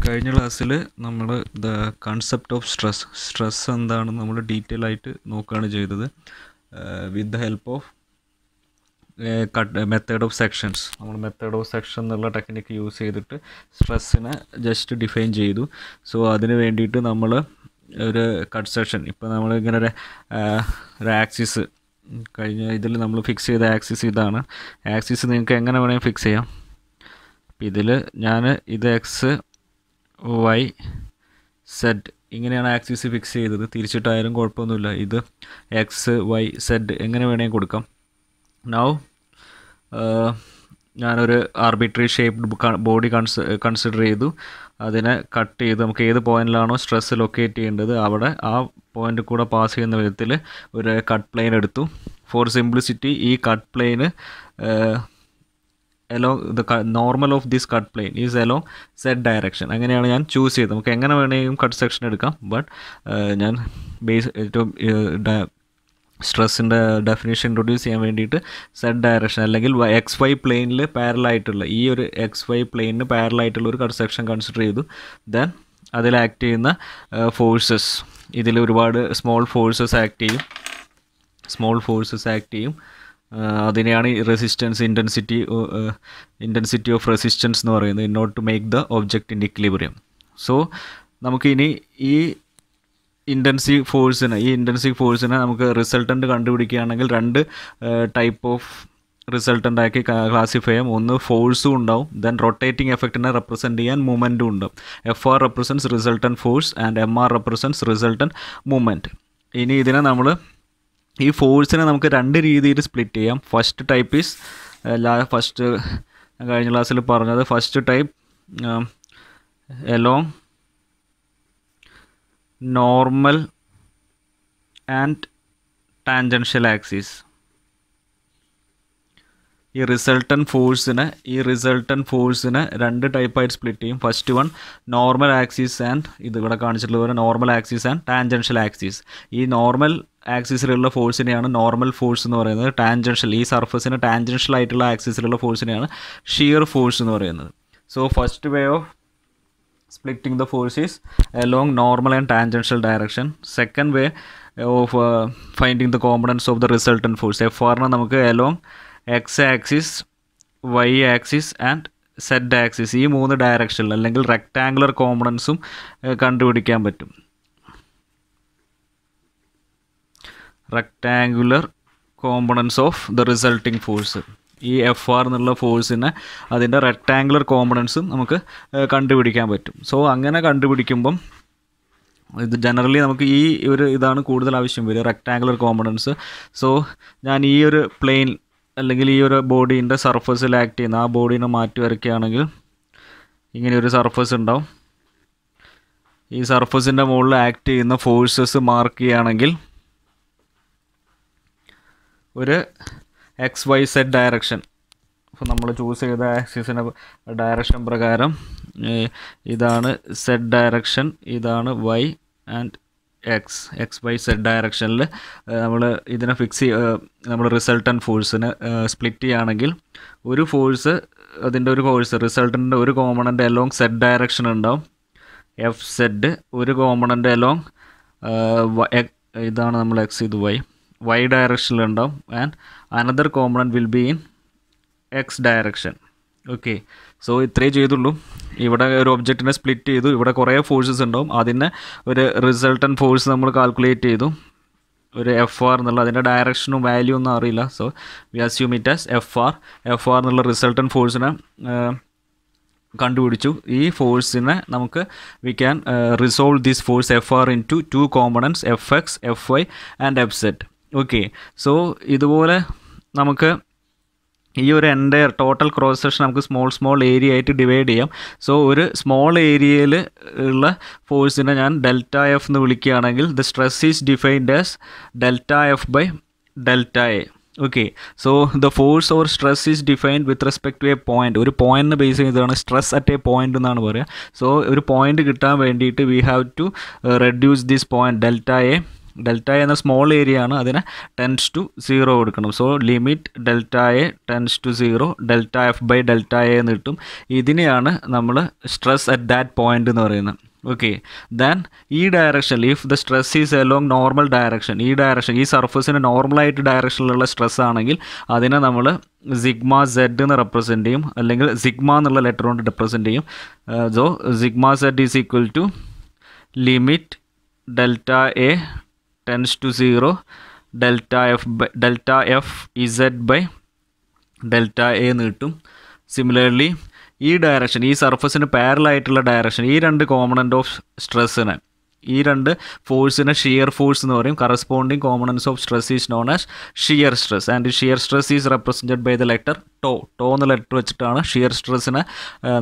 കഴിഞ്ഞ ക്ലാസ്സിൽ നമ്മൾ ദ കൺസെപ്റ്റ് ഓഫ് സ്ട്രെസ് എന്താണെന്ന് നമ്മൾ ഡീറ്റെയിൽ ആയിട്ട് നോക്കുകയാണ് ചെയ്തത്. With the help of method of sections. നമ്മൾ മെത്തേഡ് ഓഫ് സെക്ഷൻ എന്നുള്ള ടെക്നിക്ക് യൂസ് ചെയ്തിട്ട് സ്ട്രെസ്സിനെ ജസ്റ്റ് ഡിഫൈൻ ചെയ്തു. സോ അതിന് വേണ്ടിയിട്ട് നമ്മൾ ഒരു കട്ട് സെക്ഷൻ, ഇപ്പോൾ നമ്മൾ ഇങ്ങനെ ഒരു ആക്സിസ്, കഴിഞ്ഞ ഇതിൽ നമ്മൾ ഫിക്സ് ചെയ്ത ആക്സിസ് ഇതാണ്. ആക്സിസ് നിങ്ങൾക്ക് എങ്ങനെ വേണമെങ്കിൽ ഫിക്സ് ചെയ്യാം. അപ്പോൾ ഇതിൽ ഞാൻ ഇത് എക്സ് വൈ സെഡ് ഇങ്ങനെയാണ് ആക്സിസ് ഫിക്സ് ചെയ്തത്. തിരിച്ചിട്ടായാലും കുഴപ്പമൊന്നുമില്ല. ഇത് എക്സ് വൈ സെഡ് എങ്ങനെ വേണമെങ്കിൽ കൊടുക്കാം. നൗ ഞാനൊരു ആർബിട്രറി ഷേപ്ഡ് ബോഡി കൺസിഡർ ചെയ്തു. അതിനെ കട്ട് ചെയ്ത് നമുക്ക് ഏത് പോയിന്റിലാണോ സ്ട്രെസ് ലൊക്കേറ്റ് ചെയ്യേണ്ടത് അവിടെ ആ പോയിന്റ് കൂടെ പാസ് ചെയ്യുന്ന വിധത്തിൽ ഒരു കട്ട് പ്ലെയിൻ എടുത്തു. ഫോർ സിംപ്ലിസിറ്റി ഈ കട്ട് പ്ലെയിന് along the normal of this cut plane is along z direction. അങ്ങനെയാണ് ഞാൻ ചൂസ് ചെയ്തത്. നമുക്ക് എങ്ങനെ വേണമെങ്കിലും കട്ട് സെക്ഷൻ എടുക്കാം. ബട്ട് ഞാൻ ബേസ് ഏറ്റവും സ്ട്രെസ്സിൻ്റെ ഡെഫിനേഷൻ ഇൻട്രൊഡ്യൂസ് ചെയ്യാൻ വേണ്ടിയിട്ട് സെഡ് ഡയറക്ഷൻ അല്ലെങ്കിൽ എക്സ് വൈ പ്ലെയിനിൽ പാരലായിട്ടുള്ള ഈ ഒരു എക്സ് വൈ പ്ലെയിനിന് പാരലായിട്ടുള്ള ഒരു കട്ട് സെക്ഷൻ കൺസിഡർ ചെയ്തു. ദെൻ അതിൽ ആക്ട് ചെയ്യുന്ന ഫോഴ്സസ്, ഇതിൽ ഒരുപാട് സ്മോൾ ഫോഴ്സസ് ആക്ട് ചെയ്യും. അതിനെയാണ് റെസിസ്റ്റൻസ് ഇൻറ്റൻസിറ്റി ഓഫ് റെസിസ്റ്റൻസ് എന്ന് പറയുന്നത്, in order to make the object in equilibrium. So നമുക്കിനി ഈ ഇൻറ്റൻസീവ് ഫോഴ്സിനെ നമുക്ക് റിസൾട്ടൻ്റ് കണ്ടുപിടിക്കുകയാണെങ്കിൽ രണ്ട് ടൈപ്പ് ഓഫ് റിസൾട്ടൻ്റ് ആക്കി ക്ലാസിഫൈ ചെയ്യാം. ഒന്ന് ഫോഴ്സും ഉണ്ടാവും, ദെൻ റൊട്ടേറ്റിംഗ് എഫക്റ്റിനെ റെപ്രസെൻറ്റ് ചെയ്യാൻ മൂവ്മെൻറ്റും ഉണ്ടാവും. FR represents resultant force and MR represents resultant movement. ഇനി ഇതിനെ നമ്മൾ ഈ ഫോഴ്സിനെ നമുക്ക് രണ്ട് രീതിയിൽ സ്പ്ലിറ്റ് ചെയ്യാം. ഫസ്റ്റ് ടൈപ്പ് ഈസ് കഴിഞ്ഞ ക്ലാസ്സിൽ പറഞ്ഞത് first type along normal and tangential axis. ഈ റിസൾട്ടൻറ്റ് ഫോഴ്സിനെ രണ്ട് ടൈപ്പായിട്ട് സ്പ്ലിറ്റ് ചെയ്യും. First one normal axis and ഇത് ഇവിടെ കാണിച്ചിട്ടുള്ള പോലെ normal axis and tangential axis. ഈ നോർമൽ ആക്സിസിലുള്ള ഫോഴ്സിനെയാണ് നോർമൽ ഫോഴ്സ് എന്ന് പറയുന്നത്. ടാൻജൻഷ്യൽ, ഈ സർഫസിന് ടാൻജൻഷ്യൽ ആയിട്ടുള്ള ആക്സിസിലുള്ള ഫോഴ്സിനെയാണ് ഷിയർ ഫോഴ്സ് എന്ന് പറയുന്നത്. So first way of splitting the force is along normal and tangential direction. Second way of finding the components of the resultant force, FR നെ നമുക്ക് along x axis, y axis and z axis ഈ മൂന്ന് ഡയറക്ഷനിൽ അല്ലെങ്കിൽ rectangular കോമ്പണൻസും കണ്ടുപിടിക്കാൻ പറ്റും. Rectangular components of the resulting force, ഈ FR എന്നുള്ള ഫോഴ്സിനെ അതിൻ്റെ റെക്ടാങ്കുലർ കോമ്പണൻസും നമുക്ക് കണ്ടുപിടിക്കാൻ പറ്റും. സോ അങ്ങനെ കണ്ടുപിടിക്കുമ്പം ഇത് ജനറലി നമുക്ക് ഈ ഒരു ഇതാണ് കൂടുതൽ ആവശ്യം വരിക, റെക്ടാങ്കുലർ കോമ്പണൻസ്. സോ ഞാൻ ഈ ഒരു പ്ലെയിൻ അല്ലെങ്കിൽ ഈ ഒരു ബോഡീൻ്റെ സർഫസിൽ ആക്ട് ചെയ്യുന്ന ആ ബോഡീനെ മാറ്റി വരയ്ക്കുകയാണെങ്കിൽ ഇങ്ങനെ ഒരു സർഫസ് ഉണ്ടാവും. ഈ സർഫസിൻ്റെ മുകളിൽ ആക്ട് ചെയ്യുന്ന ഫോഴ്സസ് മാർക്ക് ചെയ്യുകയാണെങ്കിൽ ഒരു XYZ ഡയറക്ഷൻ, അപ്പോൾ നമ്മൾ ചൂസ് ചെയ്ത ആക്സിസിൻ്റെ ഡയറക്ഷൻ പ്രകാരം ഇതാണ് Z ഡയറക്ഷൻ, ഇതാണ് Y ആൻഡ് XYZ ഡയറക്ഷനിൽ നമ്മൾ ഇതിനെ നമ്മൾ റിസൾട്ടൻറ്റ് ഫോഴ്സിന് സ്പ്ലിറ്റ് ചെയ്യുകയാണെങ്കിൽ ഒരു ഫോഴ്സ്, അതിൻ്റെ ഒരു ഫോഴ്സ് റിസൾട്ടൻ്റെ ഒരു കോമ്പണൻ്റ് അലോങ് Z ഡയറക്ഷൻ ഉണ്ടാവും FZ, ഒരു കോമ്പണൻ്റ് അലോങ് ഇതാണ് നമ്മൾ X, ഇത് Y ഡയറക്ഷനിലുണ്ടാവും and another component will be in X direction. Okay, so ഇത്രേ ചെയ്തുള്ളൂ. ഇവിടെ ഒരു ഒബ്ജക്റ്റിനെ സ്പ്ലിറ്റ് ചെയ്തു, ഇവിടെ കുറേ ഫോഴ്സസ് ഉണ്ടാവും, അതിന് ഒരു റിസൾട്ടൻറ്റ് ഫോഴ്സ് നമ്മൾ കാൽക്കുലേറ്റ് ചെയ്തു, ഒരു FR എന്നുള്ള അതിൻ്റെ ഡയറക്ഷനും വാല്യൂ ഒന്നും അറിയില്ല. So we assume it as FR എന്നുള്ള റിസൾട്ടൻറ്റ് ഫോഴ്സിനെ കണ്ടുപിടിച്ചു. ഈ ഫോഴ്സിനെ നമുക്ക് we can resolve this force FR into two components FX, FY and FZ. Okay, so ഇതുപോലെ നമുക്ക് ഈ ഒരു എൻ്റയർ ടോട്ടൽ ക്രോസ് സെക്ഷൻ നമുക്ക് സ്മോൾ ഏരിയ ആയിട്ട് ഡിവൈഡ് ചെയ്യാം. സോ ഒരു സ്മോൾ ഏരിയയിൽ ഉള്ള ഫോഴ്സിനെ ഞാൻ ഡെൽറ്റ എഫ് എന്ന് വിളിക്കുകയാണെങ്കിൽ the stress is defined as delta F by delta A. Okay, so the force or stress is defined with respect to a point. ഒരു പോയിന്റിനെ ബേസ് ചെയ്താണ് സ്ട്രെസ് അറ്റ് എ പോയിന്റ് എന്നാണ് പറയുക. സോ ഒരു point കിട്ടാൻ വേണ്ടിയിട്ട് we have to reduce this point delta A delta എന്ന small area ആണ്, അതിനെ ടെൻസ് ടു 0 കൊടുക്കണം. So limit delta A tends to 0 delta F by delta A എന്ന് കിട്ടും. ഇതിനെയാണ് നമ്മൾ സ്ട്രെസ് അറ്റ് ദാറ്റ് പോയിന്റ് എന്ന് പറയുന്നത്. ഓക്കെ, ദെൻ ഈ direction if the stress is along normal direction, ഈ ഡയറക്ഷൻ ഈ സർഫസിന് നോർമലായിട്ട് ഡയറക്ഷനിലുള്ള സ്ട്രെസ് ആണെങ്കിൽ അതിനെ നമ്മൾ സിഗ്മ സെഡ് എന്ന് റെപ്രസെൻറ്റ് ചെയ്യും, അല്ലെങ്കിൽ സിഗ്മ എന്നുള്ള ലെറ്റർ കൊണ്ട് റെപ്രസെൻറ്റ് ചെയ്യും. So sigma Z is equal to limit delta A tends to 0 delta F Z by delta A എന്ന് കിട്ടും. സിമിലർലി ഈ ഡയറക്ഷൻ ഈ സർഫസിന് പാരലായിട്ടുള്ള ഡയറക്ഷൻ, ഈ രണ്ട് കോമ്പണൻറ്റ് ഓഫ് സ്ട്രെസ്സിനെ, ഈ രണ്ട് ഫോഴ്സിനെ ഷിയർ ഫോഴ്സ് എന്ന് പറയും. Corresponding components of stress is known as shear stress and shear stress is represented by the letter tau എന്ന ലെറ്റർ വെച്ചിട്ടാണ് ഷിയർ സ്ട്രെസ്സിനെ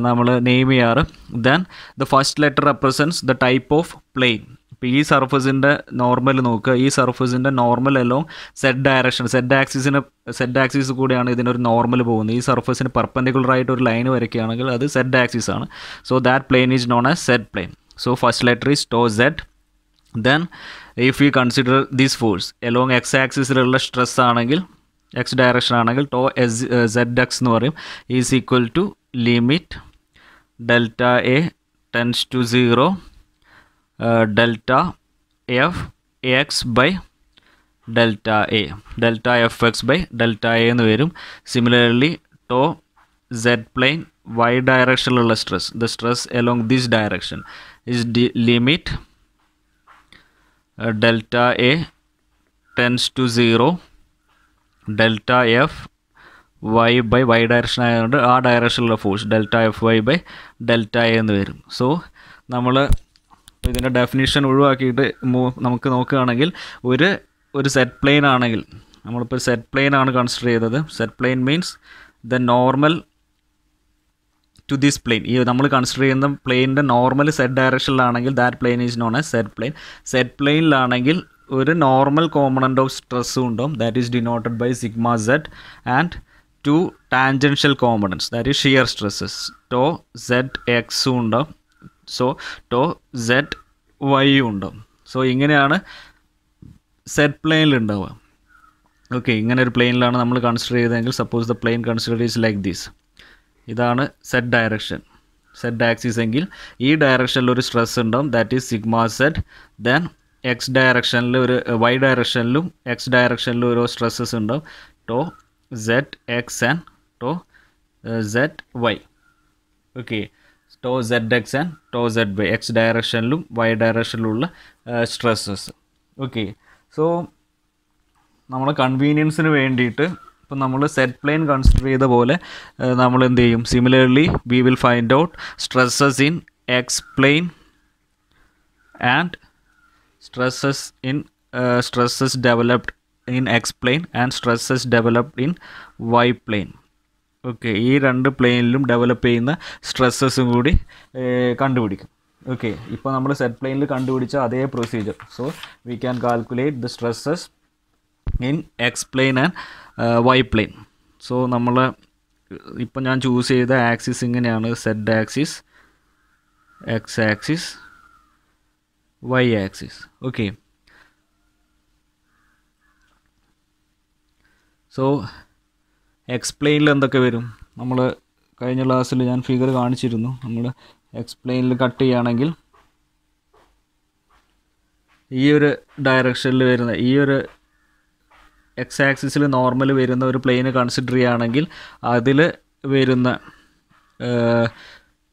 നമ്മൾ നെയിം ചെയ്യാറ്. Then the first letter represents the type of plane. ഇപ്പോൾ ഈ സർഫസിൻ്റെ നോർമൽ നോക്കുക, ഈ സർഫസിൻ്റെ normal along Z direction, Z axis കൂടിയാണ് ഇതിനൊരു നോർമൽ പോകുന്നത്. ഈ സർഫസിന് പെർപെൻഡിക്കുലർ ആയിട്ട് ഒരു ലൈൻ വരയ്ക്കുകയാണെങ്കിൽ അത് സെഡ് ആക്സിസ് ആണ്. So that plane is known as Z plane. So first letter is tau z. Then if we consider this force along x axis ലുള്ള സ്ട്രെസ് ആണെങ്കിൽ, x ഡയറക്ഷൻ ആണെങ്കിൽ tau zx എന്ന് പറയും, is equal to limit delta A tends to 0 delta F X by delta A, delta F X by delta A എന്ന് വരും. Similarly tau z plane y ഡയറക്ഷനിലുള്ള stress, the stress along this direction is limit delta a tends to 0 delta f y by y direction ആയതുകൊണ്ട് ആ ഡയറക്ഷനിലുള്ള force delta F Y by delta A എന്ന് വരും. So നമ്മൾ ഇതിൻ്റെ definition ഒഴിവാക്കിയിട്ട് നമുക്ക് നോക്കുകയാണെങ്കിൽ ഒരു സെറ്റ് പ്ലെയിൻ ആണെങ്കിൽ, നമ്മളിപ്പോൾ സെറ്റ് പ്ലെയിൻ ആണ് കൺസിഡർ ചെയ്തത്. Z plane means the normal to this plane, ഈ നമ്മൾ കൺസിഡർ ചെയ്യുന്ന പ്ലെയിനിൻ്റെ നോർമൽ സെറ്റ് ഡയറക്ഷനിലാണെങ്കിൽ that plane is known as Z plane. Z പ്ലെയിനിലാണെങ്കിൽ ഒരു നോർമൽ കോമ്പണൻ്റ് ഓഫ് സ്ട്രെസ്സും ഉണ്ടാവും, that is denoted by sigma Z, and two tangential components that is shear stresses, tau Z എക്സും ഉണ്ടാവും, സോ ടോ സെഡ് വൈയും ഉണ്ടാവും. So ഇങ്ങനെയാണ് set പ്ലെയിനിൽ ഉണ്ടാവുക. ഓക്കെ, ഇങ്ങനെ ഒരു പ്ലെയിനിലാണ് നമ്മൾ കൺസിഡർ ചെയ്തതെങ്കിൽ, suppose the plane consider is like this. ഇതാണ് സെഡ് ഡയറക്ഷൻ, സെഡ് ആക്സിസ് എങ്കിൽ ഈ ഡയറക്ഷനിൽ ഒരു സ്ട്രെസ് ഉണ്ടാവും, that is sigma Z. Then X ഡയറക്ഷനിൽ വൈ ഡയറക്ഷനിലും എക്സ് ഡയറക്ഷനിലും ഓരോ സ്ട്രെസ്സസ് ഉണ്ടാവും, tau Z X and tau Z Y. Okay, tau Z X and tau Z Y, X ഡയറക്ഷനിലും വൈ ഡയറക്ഷനിലുള്ള സ്ട്രെസ്സസ്. ഓക്കെ, സോ നമ്മുടെ കൺവീനിയൻസിന് വേണ്ടിയിട്ട് ഇപ്പോൾ നമ്മൾ സെറ്റ് പ്ലെയിൻ കൺസിഡർ ചെയ്ത പോലെ നമ്മൾ എന്ത് ചെയ്യും, similarly we will find out stresses in X plane and stresses developed in X plane and stresses developed in Y plane. Okay, ഈ രണ്ട് പ്ലെയിനിലും ഡെവലപ്പ് ചെയ്യുന്ന സ്ട്രെസ്സസും കൂടി കണ്ടുപിടിക്കും. ഓക്കെ, ഇപ്പോൾ നമ്മൾ സെറ്റ് പ്ലെയിനിൽ കണ്ടുപിടിച്ച അതേ procedure. So we can calculate the stresses in X plane and Y plane. So നമ്മൾ ഇപ്പം ഞാൻ ചൂസ് ചെയ്ത ആക്സിസ് ഇങ്ങനെയാണ്, Z axis, X axis, Y axis. Okay, so X പ്ലെയിനിൽ എന്തൊക്കെ വരും, നമ്മൾ കഴിഞ്ഞ ക്ലാസ്സിൽ ഞാൻ ഫിഗർ കാണിച്ചിരുന്നു. നമ്മൾ എക്സ് പ്ലെയിനിൽ കട്ട് ചെയ്യുകയാണെങ്കിൽ ഈ ഒരു ഡയറക്ഷനിൽ വരുന്ന, ഈ ഒരു എക്സ് ആക്സിസിൽ നോർമൽ വരുന്ന ഒരു പ്ലെയിന് കൺസിഡർ ചെയ്യുകയാണെങ്കിൽ അതിൽ വരുന്ന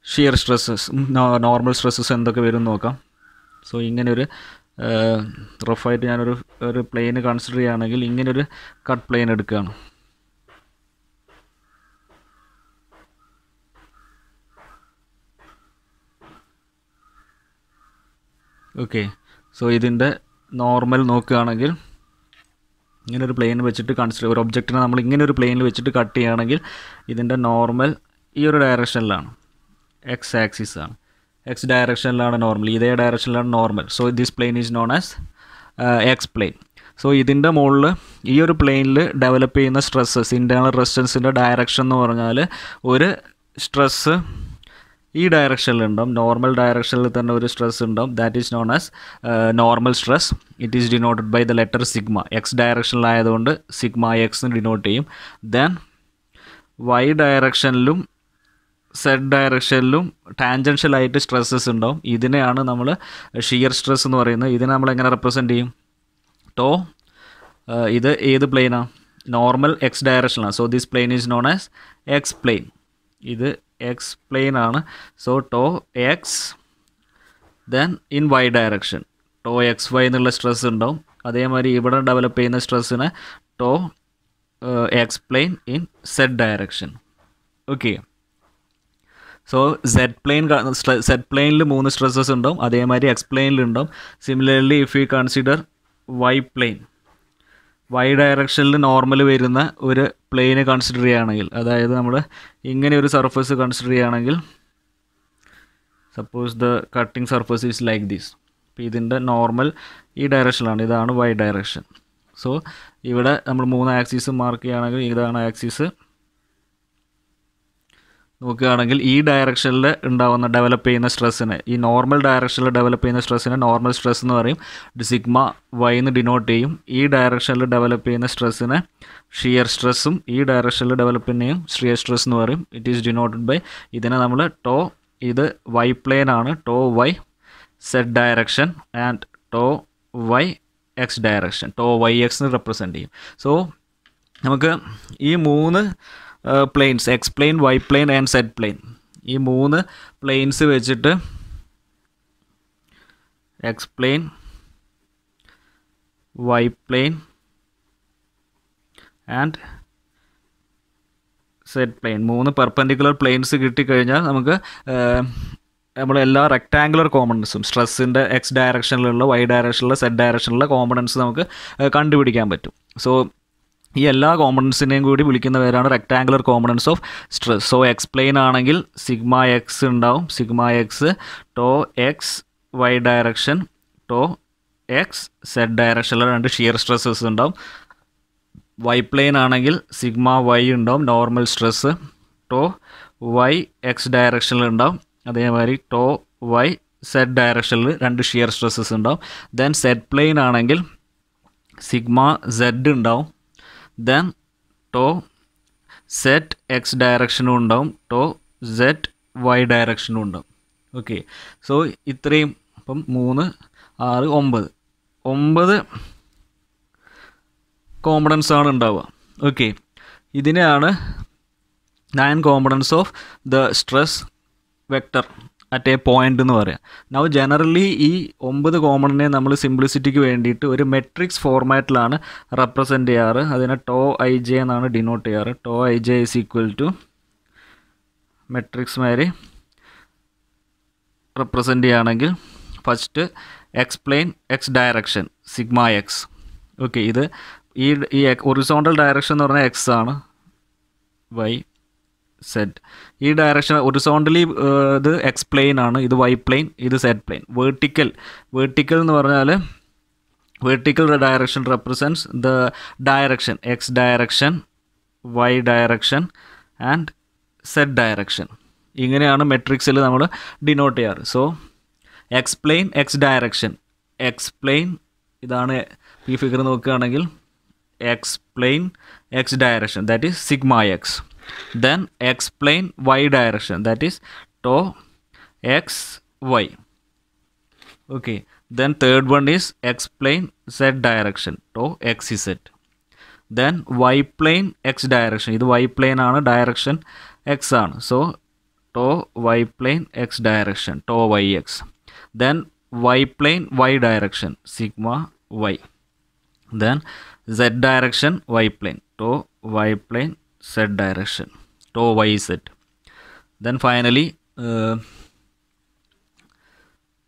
ഷിയർ സ്ട്രെസ്സസ്, നോർമൽ സ്ട്രെസ്സസ് എന്തൊക്കെ വരും നോക്കാം. സോ ഇങ്ങനൊരു റഫായിട്ട് ഞാനൊരു പ്ലെയിന് കൺസിഡർ ചെയ്യുകയാണെങ്കിൽ ഇങ്ങനൊരു കട്ട് പ്ലെയിൻ എടുക്കുകയാണ്. ഓക്കെ, സോ ഇതിൻ്റെ നോർമൽ നോക്കുകയാണെങ്കിൽ ഇങ്ങനൊരു പ്ലെയിൻ വെച്ചിട്ട് കൺസിഡർ, ഒരു ഒബ്ജക്റ്റിനെ നമ്മൾ ഇങ്ങനെ ഒരു പ്ലെയിനിൽ വെച്ചിട്ട് കട്ട് ചെയ്യുകയാണെങ്കിൽ ഇതിൻ്റെ നോർമൽ ഈ ഒരു ഡയറക്ഷനിലാണ്, എക്സ് ആക്സിസ് ആണ്, എക്സ് ഡയറക്ഷനിലാണ് നോർമൽ, ഇതേ ഡയറക്ഷനിലാണ് normal. So this plane is known as X plane. So ഇതിൻ്റെ മുകളിൽ ഈ ഒരു പ്ലെയിനിൽ ഡെവലപ്പ് ചെയ്യുന്ന സ്ട്രെസ്സസ്, ഇൻറ്റേർണൽ റെസിസ്റ്റൻസിൻ്റെ ഡയറക്ഷൻ എന്ന് പറഞ്ഞാൽ ഒരു സ്ട്രെസ്സ് ഈ ഡയറക്ഷനിലുണ്ടാവും, നോർമൽ ഡയറക്ഷനിൽ തന്നെ ഒരു സ്ട്രെസ് ഉണ്ടാവും, that is known as normal stress. It is denoted by the letter sigma. X ഡയറക്ഷനിലായതുകൊണ്ട് സിഗ്മ എക്സ് ഡിനോട്ട് ചെയ്യും. ദെൻ വൈ ഡയറക്ഷനിലും സെഡ് ഡയറക്ഷനിലും ടാൻജൻഷ്യലായിട്ട് സ്ട്രെസ്സസ് ഉണ്ടാവും. ഇതിനെയാണ് നമ്മൾ ഷിയർ സ്ട്രെസ് എന്ന് പറയുന്നത്. ഇതിനെ നമ്മൾ എങ്ങനെ റെപ്രസെൻറ്റ് ചെയ്യും? ടോ ഇത് ഏത് പ്ലെയിനാണ്? നോർമൽ എക്സ് ഡയറക്ഷനാണ്. So this plane is known as X plane. ഇത് എക്സ് പ്ലെയിൻ ആണ്. So tau X. Then in Y direction tau X Y എന്നുള്ള സ്ട്രെസ് ഉണ്ടാവും. അതേമാതിരി ഇവിടെ ഡെവലപ്പ് ചെയ്യുന്ന സ്ട്രെസ്സിനെ tau X plane in Z direction. Okay. So Z പ്ലെയിനിൽ 3 stresses ഉണ്ടാവും. അതേമാതിരി എക്സ് പ്ലെയിനിലുണ്ടാവും. Similarly if you consider Y plane, Y ഡയറക്ഷനിൽ നോർമൽ വരുന്ന ഒരു പ്ലെയിന് കൺസിഡർ ചെയ്യുകയാണെങ്കിൽ, അതായത് നമ്മൾ ഇങ്ങനെ ഒരു സർഫസ് കൺസിഡർ ചെയ്യുകയാണെങ്കിൽ, suppose the cutting surface is like this. അപ്പോൾ ഇതിൻ്റെ നോർമൽ ഈ ഡയറക്ഷനിലാണ്, ഇതാണ് വൈ ഡയറക്ഷൻ. സോ ഇവിടെ നമ്മൾ 3 ആക്സിസ് മാർക്ക് ചെയ്യുകയാണെങ്കിൽ ഇതാണ് ആക്സിസ്. നോക്കുകയാണെങ്കിൽ ഈ ഡയറക്ഷനിൽ ഉണ്ടാകുന്ന ഡെവലപ്പ് ചെയ്യുന്ന സ്ട്രെസ്സിനെ, ഈ നോർമൽ ഡയറക്ഷനിൽ ഡെവലപ്പ് ചെയ്യുന്ന സ്ട്രെസ്സിനെ നോർമൽ സ്ട്രെസ് എന്ന് പറയും. സിഗ്മ വൈ എന്ന് ഡിനോട്ട് ചെയ്യും. ഈ ഡയറക്ഷനിൽ ഡെവലപ്പ് ചെയ്യുന്ന സ്ട്രെസ്സിനെ ഷിയർ സ്ട്രെസ്സും ഈ ഡയറക്ഷനിൽ ഡെവലപ്പ് ചെയ്യുന്നതും ഷിയർ സ്ട്രെസ് എന്ന് പറയും. ഇറ്റ് ഈസ് ഡിനോട്ടഡ് ബൈ, ഇതിനെ നമ്മൾ ടോ, ഇത് വൈ പ്ലെയിൻ ആണ്, tau Y z direction and tau Y x direction, tau Y x എന്ന് റെപ്രസെൻറ്റ് ചെയ്യും. സോ നമുക്ക് ഈ 3 planes, x plane, Y plane and Z plane, ഈ 3 പ്ലെയിൻസ് വെച്ചിട്ട് x plane, Y plane and Z plane, 3 perpendicular planes കിട്ടിക്കഴിഞ്ഞാൽ നമുക്ക് നമ്മളെല്ലാ rectangular കോമ്പണൻസും സ്ട്രെസ്സിൻ്റെ എക്സ് ഡയറക്ഷനിലുള്ള, വൈ ഡയറക്ഷനിലുള്ള, സെഡ് ഡയറക്ഷനിലുള്ള കോമ്പണൻസ് നമുക്ക് കണ്ടുപിടിക്കാൻ പറ്റും. സോ ഈ എല്ലാ കോമ്പണൻസിനെയും കൂടി വിളിക്കുന്ന പേരാണ് rectangular components of stress. So X plane ആണെങ്കിൽ സിഗ്മ എക്സ് ഉണ്ടാവും, sigma X tau X Y direction, tau X Z ഡയറക്ഷനിൽ 2 ഷിയർ സ്ട്രെസ്സസ് ഉണ്ടാവും. വൈ പ്ലെയിൻ ആണെങ്കിൽ സിഗ്മ വൈ ഉണ്ടാവും, normal stress, tau Y X ഡയറക്ഷനിൽ ഉണ്ടാവും. അതേമാതിരി ടോ വൈ സെഡ് ഡയറക്ഷനിൽ 2 ഷിയർ സ്ട്രെസ്സസ് ഉണ്ടാവും. ദെൻ സെഡ് പ്ലെയിൻ ആണെങ്കിൽ സിഗ്മ സെഡ് ഉണ്ടാവും. ദെൻ ടോ സെറ്റ് എക്സ് ഡയറക്ഷനും ഉണ്ടാവും, ടോ സെറ്റ് വൈ ഡയറക്ഷനും ഉണ്ടാവും. ഓക്കെ. സോ ഇത്രയും, അപ്പം 3, 6, 9 കോമ്പണൻസ് ആണ് ഉണ്ടാവുക. ഓക്കെ. ഇതിനെയാണ് 9 components of the stress vector at a point എന്ന് പറയാം. നൗ ജനറലി ഈ 9 കോമ്പണനെ നമ്മൾ സിംപ്ലിസിറ്റിക്ക് വേണ്ടിയിട്ട് ഒരു മെട്രിക്സ് ഫോർമാറ്റിലാണ് റെപ്രസെൻറ്റ് ചെയ്യാറ്. അതിനെ ടോ ഐ ജെ എന്നാണ് ഡിനോട്ട് ചെയ്യാറ്. Tau I J is equal to matrix മാതിരി റെപ്രസെൻറ്റ് ചെയ്യുകയാണെങ്കിൽ first X plane X direction sigma X. Okay. ഇത് ഈ ഹൊറിസോണ്ടൽ ഡയറക്ഷൻ എന്ന് പറഞ്ഞാൽ എക്സ് ആണ്, വൈ സെഡ്. ഈ ഡയറക്ഷൻ ഹൊറിസോണ്ടലി ഇത് എക്സ് പ്ലെയിൻ ആണ്, ഇത് വൈ പ്ലെയിൻ, ഇത് സെഡ് പ്ലെയിൻ. വേർട്ടിക്കൽ എന്ന് പറഞ്ഞാൽ vertical direction represents the direction X direction, Y direction and Z direction. ഇങ്ങനെയാണ് മെട്രിക്സിൽ നമ്മൾ ഡിനോട്ട് ചെയ്യാറ്. So X plane X direction, X plane ഇതാണ് ഈ ഫിഗർ നോക്കുകയാണെങ്കിൽ X plane X direction, that is sigma X. Then x plane y direction, that is tau x y. Okay. Then third one is x plane z direction, tau x z. Then y plane x direction, ഇത് y plane ആണ്, direction x ആണ്. So tau y plane x direction, tau yx. Then y plane y direction, sigma y. Then z direction y plane, tau y plane z direction, tau yz. Then finally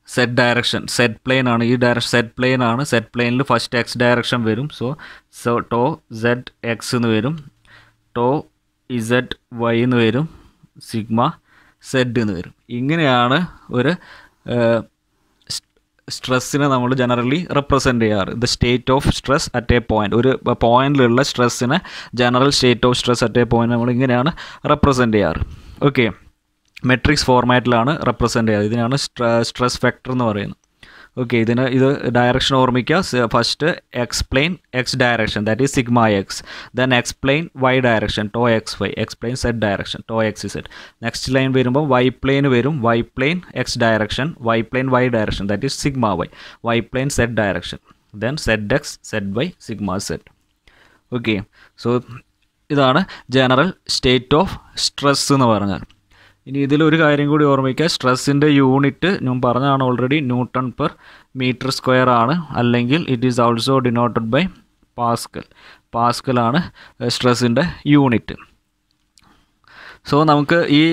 z direction, z plane ആണ്, ഈ direction z plane ആണ്. z planeൽ first x direction വരും. So tau z x എന്ന് വരും, tau z y എന്ന് വരും, sigma z എന്ന് വരും. ഇങ്ങനെയാണ് ഒരു സ്ട്രെസ്സിനെ നമ്മൾ ജനറലി റെപ്രസെൻറ്റ് ചെയ്യാറ്. The state of stress at a point, ഒരു പോയിന്റിലുള്ള സ്ട്രെസ്സിനെ general state of stress at a point നമ്മൾ ഇങ്ങനെയാണ് റെപ്രസെൻറ്റ് ചെയ്യാറ്. ഓക്കെ. മെട്രിക്സ് ഫോർമാറ്റിലാണ് റെപ്രസെൻ്റ് ചെയ്യുന്നത്. ഇതിനാണ് സ്ട്രെസ് വെക്ടർ എന്ന് പറയുന്നത്. ഓക്കെ, ഇത് ഡയറക്ഷൻ ഓർമ്മിക്കുക. First X plane X direction, that is sigma X. Then X plane Y direction, tau X Y. X plane Z direction, tau X Z. Next line വരുമ്പോൾ Y plane വരും. Y plane X direction, Y plane Y direction, that is sigma Y. Y plane Z direction, then Z X Z Y sigma Z. Okay, so ഇതാണ് general state of stress എന്ന് പറഞ്ഞാൽ. ഇനി ഇതിലൊരു കാര്യം കൂടി ഓർമ്മിക്കുക, സ്ട്രെസ്സിൻ്റെ unit ഞാൻ പറഞ്ഞതാണ് already, newton per metre square ആണ്. അല്ലെങ്കിൽ it is also denoted by pascal. പാസ്കലാണ് സ്ട്രെസ്സിൻ്റെ യൂണിറ്റ്. സോ നമുക്ക് ഈ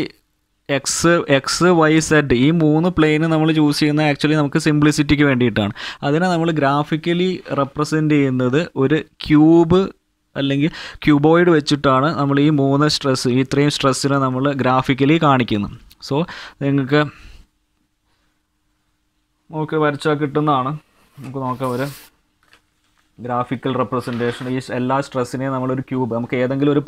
എക്സ് വൈ സെഡ് ഈ 3 പ്ലെയിന് നമ്മൾ ചൂസ് ചെയ്യുന്നത് ആക്ച്വലി നമുക്ക് സിംപ്ലിസിറ്റിക്ക് വേണ്ടിയിട്ടാണ്. അതിനെ നമ്മൾ ഗ്രാഫിക്കലി റെപ്രസെൻ്റ് ചെയ്യുന്നത് ഒരു ക്യൂബ് അല്ലെങ്കിൽ ക്യൂബോയിഡ് വെച്ചിട്ടാണ് നമ്മൾ ഈ 3 സ്ട്രെസ്, ഇത്രയും സ്ട്രെസ്സിനെ നമ്മൾ ഗ്രാഫിക്കലി കാണിക്കുന്നത്. സോ നിങ്ങൾക്ക് വരച്ചാൽ കിട്ടുന്നതാണ്. നമുക്ക് നോക്കാം ഒരു ഗ്രാഫിക്കൽ റെപ്രസെൻറ്റേഷൻ. ഈ എല്ലാ സ്ട്രെസ്സിനെയും നമ്മളൊരു ക്യൂബ്, നമുക്ക് ഏതെങ്കിലും ഒരു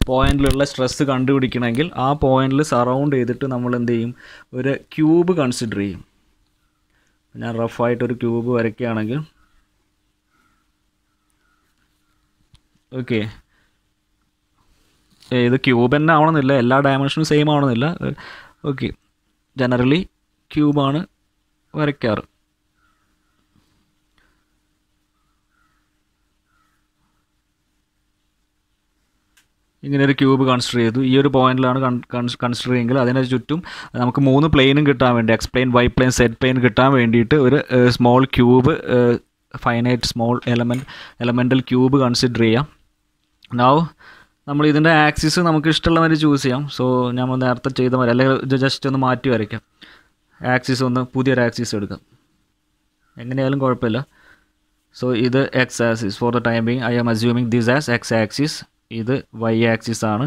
പോയിന്റിലുള്ള സ്ട്രെസ്സ് കണ്ടുപിടിക്കണമെങ്കിൽ ആ പോയിന്റിൽ സറൗണ്ട് ചെയ്തിട്ട് നമ്മൾ എന്ത് ചെയ്യും, ഒരു ക്യൂബ് കൺസിഡർ ചെയ്യും. ഞാൻ റഫായിട്ടൊരു ക്യൂബ് വരയ്ക്കുകയാണെങ്കിൽ, ഓക്കെ, ഇത് ക്യൂബ് തന്നെ ആവണമെന്നില്ല, എല്ലാ ഡയമെൻഷനും സെയിം ആവണമെന്നില്ല. ഓക്കെ, ജനറലി ക്യൂബാണ് വരയ്ക്കാറ്. ഇങ്ങനെ ഒരു ക്യൂബ് കൺസിഡർ ചെയ്തു. ഈ ഒരു പോയിന്റിലാണ് കൺസിഡർ ചെയ്യുമെങ്കിൽ അതിന് ചുറ്റും നമുക്ക് 3 പ്ലെയിനും കിട്ടാൻ വേണ്ടി, X plane Y plane Z plane കിട്ടാൻ വേണ്ടിയിട്ട് ഒരു small cube, finite small elemental cube consider ചെയ്യാം. നൗ നമ്മൾ ഇതിൻ്റെ ആക്സിസ് നമുക്ക് ഇഷ്ടമുള്ള മാതിരി ചൂസ് ചെയ്യാം. സോ ഞാൻ നേരത്തെ ചെയ്ത മാതിരി, അല്ലെങ്കിൽ ജസ്റ്റ് ഒന്ന് മാറ്റി വരയ്ക്കാം. ആക്സിസ് ഒന്ന് പുതിയൊരു ആക്സിസ് എടുക്കാം, എങ്ങനെയായാലും കുഴപ്പമില്ല. സോ ഇത് X axis. For the time being I am assuming this as X axis. ഇത് വൈ ആക്സിസ് ആണ്,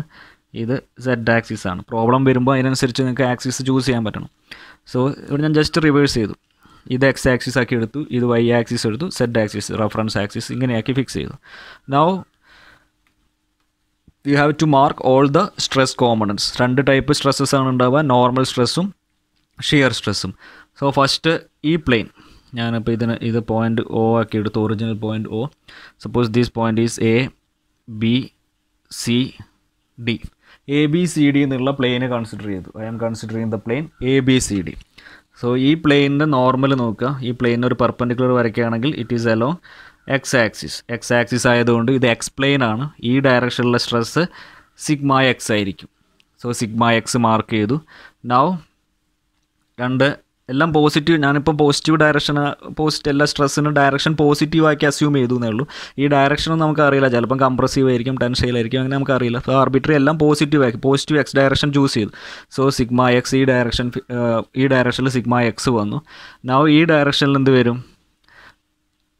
ഇത് സെഡ് ആക്സിസ് ആണ്. പ്രോബ്ലം വരുമ്പോൾ അതിനനുസരിച്ച് നിങ്ങൾക്ക് ആക്സിസ് ചൂസ് ചെയ്യാൻ പറ്റണം. സോ ഇവിടെ ഞാൻ ജസ്റ്റ് റിവേഴ്സ് ചെയ്തു. ഇത് എക്സ് ആക്സിസ് ആക്കി എടുത്തു, ഇത് വൈ ആക്സിസ് എടുത്തു, സെഡ് ആക്സിസ് റെഫറൻസ് ആക്സിസ് ഇങ്ങനെയാക്കി ഫിക്സ് ചെയ്തു. Now you have to mark all the stress components. 2 type stresses ആണ് ഉണ്ടാവുക, നോർമൽ സ്ട്രെസ്സും ഷിയർ സ്ട്രെസ്സും. സോ ഫസ്റ്റ് ഈ പ്ലെയിൻ, ഞാനിപ്പോൾ ഇത് പോയിൻ്റ് ഒ ആക്കി എടുത്തു, original point O. Suppose this point is A B C D. A B C D എന്നുള്ള പ്ലെയിന് കൺസിഡർ ചെയ്തു. I am considering the plane A B C D. So ഈ പ്ലെയിനിൻ്റെ നോർമൽ നോക്കുക. ഈ പ്ലെയിനിന് ഒരു പെർപെൻഡിക്കുലർ വരയ്ക്കുകയാണെങ്കിൽ it is along X axis. X axis ആയതുകൊണ്ട് ഇത് എക്സ്പ്ലെയിൻ ആണ്. ഈ ഡയറക്ഷനിലുള്ള സ്ട്രെസ്സ് സിഗ്മ എക്സ് ആയിരിക്കും. സോ സിഗ്മ എക്സ് മാർക്ക് ചെയ്തു. നൗ എല്ലാം പോസിറ്റീവ്, ഞാനിപ്പോൾ പോസിറ്റീവ് ഡയറക്ഷൻ, എല്ലാ സ്ട്രെസ്സിനും ഡയറക്ഷൻ പോസിറ്റീവാക്കി അസ്യൂം ചെയ്തു എന്നേ ഉള്ളൂ. ഈ ഡയറക്ഷനും നമുക്കറിയില്ല, ചിലപ്പം കംപ്രസീവ് ആയിരിക്കും, ടെൻഷയിലായിരിക്കും, അങ്ങനെ നമുക്കറിയില്ല. സോ ആർബിട്രറി എല്ലാം പോസിറ്റീവ് എക്സ് ഡയറക്ഷൻ ചൂസ് ചെയ്തു. സോ സിഗ്മ എക്സ് ഈ ഡയറക്ഷനിൽ സിഗ്മ എക്സ് വന്നു. നൗ ഈ ഡയറക്ഷനിൽ എന്ത് വരും,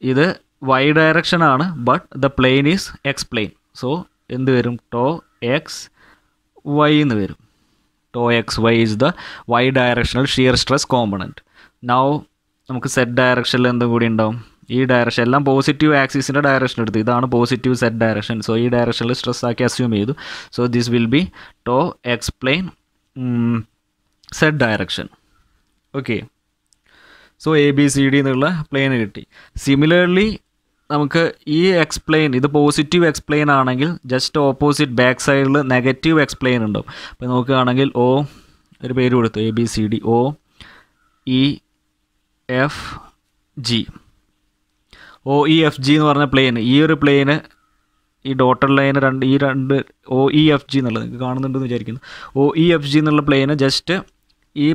ഇത് വൈ ഡയറക്ഷൻ ആണ്, but the plane is X plane. So എന്ത് വരും, ടോ എക്സ് വൈ എന്ന് വരും. Tau X Y is the Y directional shear stress component. Now നമുക്ക് സെഡ് ഡയറക്ഷനിൽ എന്തും കൂടി ഉണ്ടാവും, ഈ ഡയറക്ഷൻ എല്ലാം പോസിറ്റീവ് ആക്സിസിൻ്റെ ഡയറക്ഷൻ എടുത്തു, ഇതാണ് പോസിറ്റീവ് സെഡ് ഡയറക്ഷൻ. സോ ഈ ഡയറക്ഷനിൽ സ്ട്രെസ് ആക്കി അസ്യൂം ചെയ്തു. So this will be tau X plane Z direction. Okay, so A B C D എന്നുള്ള പ്ലെയിന് കിട്ടി. സിമിലർലി നമുക്ക് ഈ എക്സ്പ്ലെയിൻ, ഇത് പോസിറ്റീവ് എക്സ്പ്ലെയിൻ ആണെങ്കിൽ ജസ്റ്റ് ഓപ്പോസിറ്റ് ബാക്ക് സൈഡിൽ നെഗറ്റീവ് എക്സ്പ്ലെയിൻ ഉണ്ടാവും. അപ്പോൾ നോക്കുകയാണെങ്കിൽ ഒ, ഒരു പേര് കൊടുത്തു, A B C D, O E F G. O E F G എന്ന് പറഞ്ഞ പ്ലെയിൻ, ഈ ഒരു പ്ലെയിന്, ഈ ഡോട്ടഡ് ലൈന് ഈ രണ്ട് ഒ ഇ എഫ് ജി എന്നുള്ളത് നിങ്ങൾക്ക് കാണുന്നുണ്ടെന്ന് വിചാരിക്കുന്നു. ഒ ഇ എഫ് ജി എന്നുള്ള പ്ലെയിന് ജസ്റ്റ് ഈ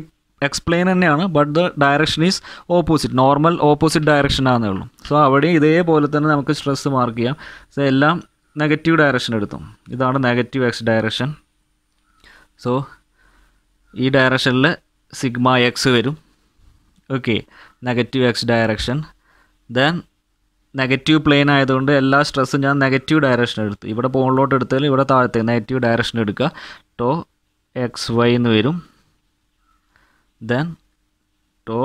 എക്സ്പ്ലെയിൻ തന്നെയാണ്, but the direction is opposite, normal opposite direction ആണെന്നേ ഉള്ളൂ. സോ അവിടെ ഇതേപോലെ തന്നെ നമുക്ക് സ്ട്രെസ് മാർക്ക് ചെയ്യാം. സോ എല്ലാം നെഗറ്റീവ് ഡയറക്ഷൻ എടുത്തു. ഇതാണ് നെഗറ്റീവ് എക്സ് ഡയറക്ഷൻ. സോ ഈ ഡയറക്ഷനിൽ സിഗ്മ എക്സ് വരും. Okay, negative x direction. Then negative plane ആയതുകൊണ്ട് എല്ലാ സ്ട്രെസ്സും ഞാൻ നെഗറ്റീവ് ഡയറക്ഷൻ എടുത്തു. ഇവിടെ മുകളിലോട്ട് എടുത്താൽ ഇവിടെ താഴത്തെ നെഗറ്റീവ് ഡയറക്ഷൻ എടുക്കുക. ടോ എക്സ് വൈ എന്ന് വരും. ദെൻ ടോ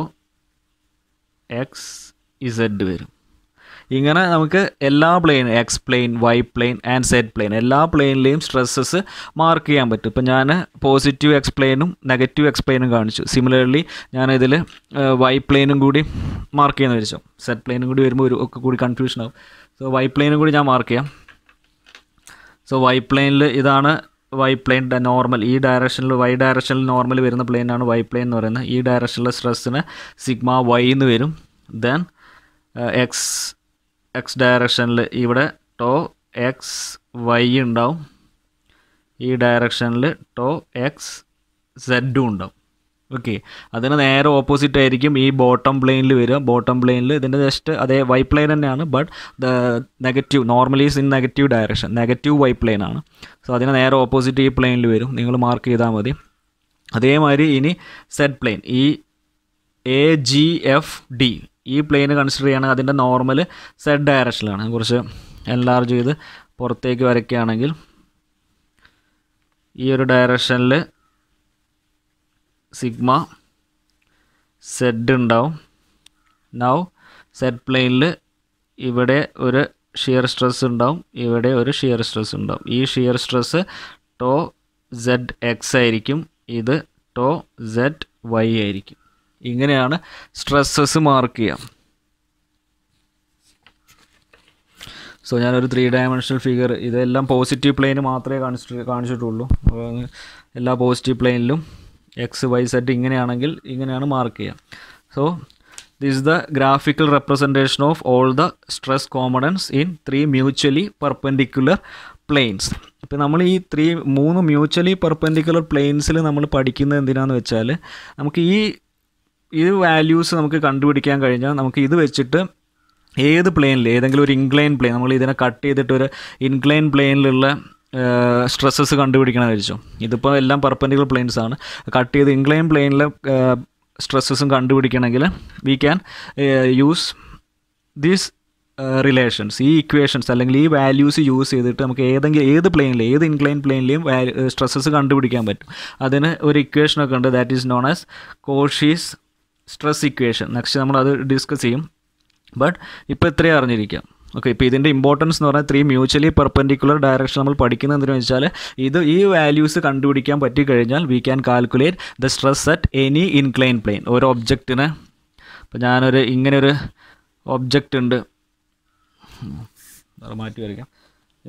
എക്സ് ഇസഡ് വരും. ഇങ്ങനെ നമുക്ക് എല്ലാ plane X plane Y plane and Z plane എല്ലാ പ്ലെയിനിലെയും സ്ട്രെസ്സസ് മാർക്ക് ചെയ്യാൻ പറ്റും. ഇപ്പം ഞാൻ പോസിറ്റീവ് എക്സ് പ്ലെയിനും നെഗറ്റീവ് എക്സ് പ്ലെയിനും കാണിച്ചു. സിമിലർലി ഞാനിതിൽ വൈ പ്ലെയിനും കൂടി മാർക്ക് ചെയ്യുന്ന വിചാരിച്ചു. സെഡ് പ്ലെയിനും കൂടി വരുമ്പോൾ ഒക്കെ കൂടി കൺഫ്യൂഷൻ ആവും. സോ വൈ പ്ലെയിനും കൂടി ഞാൻ മാർക്ക് ചെയ്യാം. സോ വൈ പ്ലെയിനിൽ ഇതാണ് വൈ പ്ലെയിൻ നോർമൽ, ഈ ഡയറക്ഷനിൽ വൈ ഡയറക്ഷനിൽ നോർമൽ വരുന്ന പ്ലെയിനാണ് വൈ പ്ലെയിൻ എന്ന് പറയുന്നത്. ഈ ഡയറക്ഷനിലെ സ്ട്രെസ്സിന് സിഗ്മ വൈ എന്ന് വരും. ദെൻ എക്സ് ഡയറക്ഷനിൽ ഇവിടെ ടോ എക്സ് വൈ ഉണ്ടാവും. ഈ ഡയറക്ഷനിൽ ടോ എക്സ് സെഡും ഉണ്ടാവും. ഓക്കെ, അതിന് നേരെ ഓപ്പോസിറ്റ് ആയിരിക്കും ഈ ബോട്ടം പ്ലെയിനിൽ വരിക. ബോട്ടം പ്ലെയിനിൽ ഇതിൻ്റെ ജസ്റ്റ് അതേ വൈ പ്ലെയിൻ തന്നെയാണ്, but the negative normally is in negative direction, negative Y plane ആണ്. സോ അതിന് നേരെ ഓപ്പോസിറ്റ് ഈ പ്ലെയിനിൽ വരും. നിങ്ങൾ മാർക്ക് ചെയ്താൽ മതി. അതേമാതിരി ഇനി സെഡ് പ്ലെയിൻ, ഈ AGFD ഈ പ്ലെയിന് കൺസിഡർ ചെയ്യുകയാണെങ്കിൽ അതിൻ്റെ നോർമൽ സെഡ് ഡയറക്ഷനിലാണ്. കുറച്ച് എൻലാർജ് ചെയ്ത് പുറത്തേക്ക് വരയ്ക്കുകയാണെങ്കിൽ ഈ ഒരു ഡയറക്ഷനിൽ സിഗ്മ സെഡ് ഉണ്ടാവും. നൗ സെഡ് പ്ലെയിനിൽ ഇവിടെ ഒരു ഷിയർ സ്ട്രെസ് ഉണ്ടാവും, ഇവിടെ ഒരു ഷിയർ സ്ട്രെസ് ഉണ്ടാവും. ഈ ഷിയർ സ്ട്രെസ് ടോ ZX ആയിരിക്കും, ഇത് ടോ ZY ആയിരിക്കും. ഇങ്ങനെയാണ് സ്ട്രെസ്സസ് മാർക്ക് ചെയ്യാം. സോ ഞാനൊരു 3 ഡയമെൻഷണൽ ഫിഗർ, ഇതെല്ലാം പോസിറ്റീവ് പ്ലെയിന് മാത്രമേ കാണിച്ചിട്ടുള്ളൂ. എല്ലാ പോസിറ്റീവ് പ്ലെയിനിലും XYZ ഇങ്ങനെയാണെങ്കിൽ ഇങ്ങനെയാണ് മാർക്ക് ചെയ്യുക. So this is the graphical representation of all the stress components in 3 mutually perpendicular planes. ഇപ്പോൾ നമ്മൾ ഈ 3 മ്യൂച്വലി പെർപെൻഡിക്കുലർ പ്ലെയിൻസിൽ നമ്മൾ പഠിക്കുന്നത് എന്തിനാണെന്ന് വെച്ചാൽ നമുക്ക് ഈ വാല്യൂസ് നമുക്ക് കണ്ടുപിടിക്കാൻ കഴിഞ്ഞാൽ നമുക്ക് ഇത് വെച്ചിട്ട് ഏത് പ്ലെയിനിൽ ഏതെങ്കിലും ഒരു ഇൻക്ലൈൻ പ്ലെയിൻ, നമ്മൾ ഇതിനെ കട്ട് ചെയ്തിട്ട് ഒരു ഇൻക്ലൈൻ പ്ലെയിനിലുള്ള സ്ട്രെസ്സസ് കണ്ടുപിടിക്കണമെന്ന് വെച്ചോ. ഇതിപ്പോൾ എല്ലാം പെർപെൻഡിക്കുലർ പ്ലെയിൻസ് ആണ്. കട്ട് ചെയ്ത് ഇൻക്ലൈൻ പ്ലെയിനിലെ സ്ട്രെസ്സസും കണ്ടുപിടിക്കണമെങ്കിൽ we can use these relations, ഈ ഇക്വേഷൻസ് അല്ലെങ്കിൽ ഈ വാല്യൂസ് യൂസ് ചെയ്തിട്ട് നമുക്ക് ഏത് പ്ലെയിനിൽ ഏത് ഇൻക്ലൈൻ പ്ലെയിനിലെയും സ്ട്രെസ്സസ് കണ്ടുപിടിക്കാൻ പറ്റും. അതിന് ഒരു ഇക്വേഷനൊക്കെ ഉണ്ട്, that is known as Cauchy's stress equation. Next നമ്മൾ അത് ഡിസ്കസ് ചെയ്യും. ബട്ട് ഇപ്പോൾ ഇത്രയും അറിഞ്ഞിരിക്കാം. ഓക്കെ, ഇപ്പോൾ ഇതിൻ്റെ ഇമ്പോർട്ടൻസ് എന്ന് പറഞ്ഞാൽ 3 മ്യൂച്വലി പെർപെൻഡിക്കുലർ ഡയറക്ഷൻ നമ്മൾ പഠിക്കുന്നത് എന്തെന്ന് വെച്ചാൽ ഈ വാല്യൂസ് കണ്ടുപിടിക്കാൻ പറ്റിക്കഴിഞ്ഞാൽ we can calculate the stress at any incline plane. ഒരു ഒബ്ജക്റ്റിന് ഇപ്പോൾ ഇങ്ങനെയൊരു ഒബ്ജക്റ്റ് ഉണ്ട്, മാറ്റി വരയ്ക്കാം.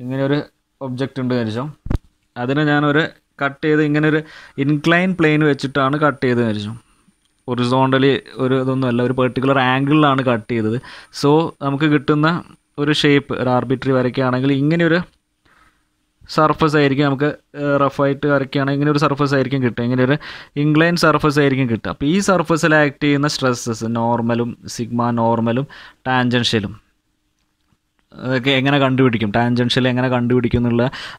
ഇങ്ങനെയൊരു ഒബ്ജക്റ്റ് ഉണ്ട് വിചാരിച്ചോ. അതിന് ഞാനൊരു കട്ട് ചെയ്ത് ഇങ്ങനൊരു ഇൻക്ലൈൻ പ്ലെയിൻ വെച്ചിട്ടാണ് കട്ട് ചെയ്ത് വിചാരിച്ചു. ഹൊറിസോണ്ടലി ഇതൊന്നുമല്ല, ഒരു പെർട്ടിക്കുലർ ആംഗിളിലാണ് കട്ട് ചെയ്തത്. സോ നമുക്ക് കിട്ടുന്ന ഒരു ഷേപ്പ്, ഒരു ആർബിട്രറി വരയ്ക്കുകയാണെങ്കിൽ ഇങ്ങനെയൊരു സർഫസ് ആയിരിക്കും. നമുക്ക് റഫായിട്ട് വരയ്ക്കുകയാണെങ്കിൽ ഇങ്ങനെ ഒരു സർഫസ് ആയിരിക്കും കിട്ടുക, ഇങ്ങനെ ഒരു ഇൻക്ലൈൻ സർഫസ് ആയിരിക്കും കിട്ടുക. അപ്പോൾ ഈ സർഫസിൽ ആക്ട് ചെയ്യുന്ന സ്ട്രെസ്സസ് നോർമലും സിഗ്മ നോർമലും ടാൻജൻഷ്യലും അതൊക്കെ എങ്ങനെ കണ്ടുപിടിക്കും, ടാൻജൻഷ്യൽ എങ്ങനെ കണ്ടുപിടിക്കും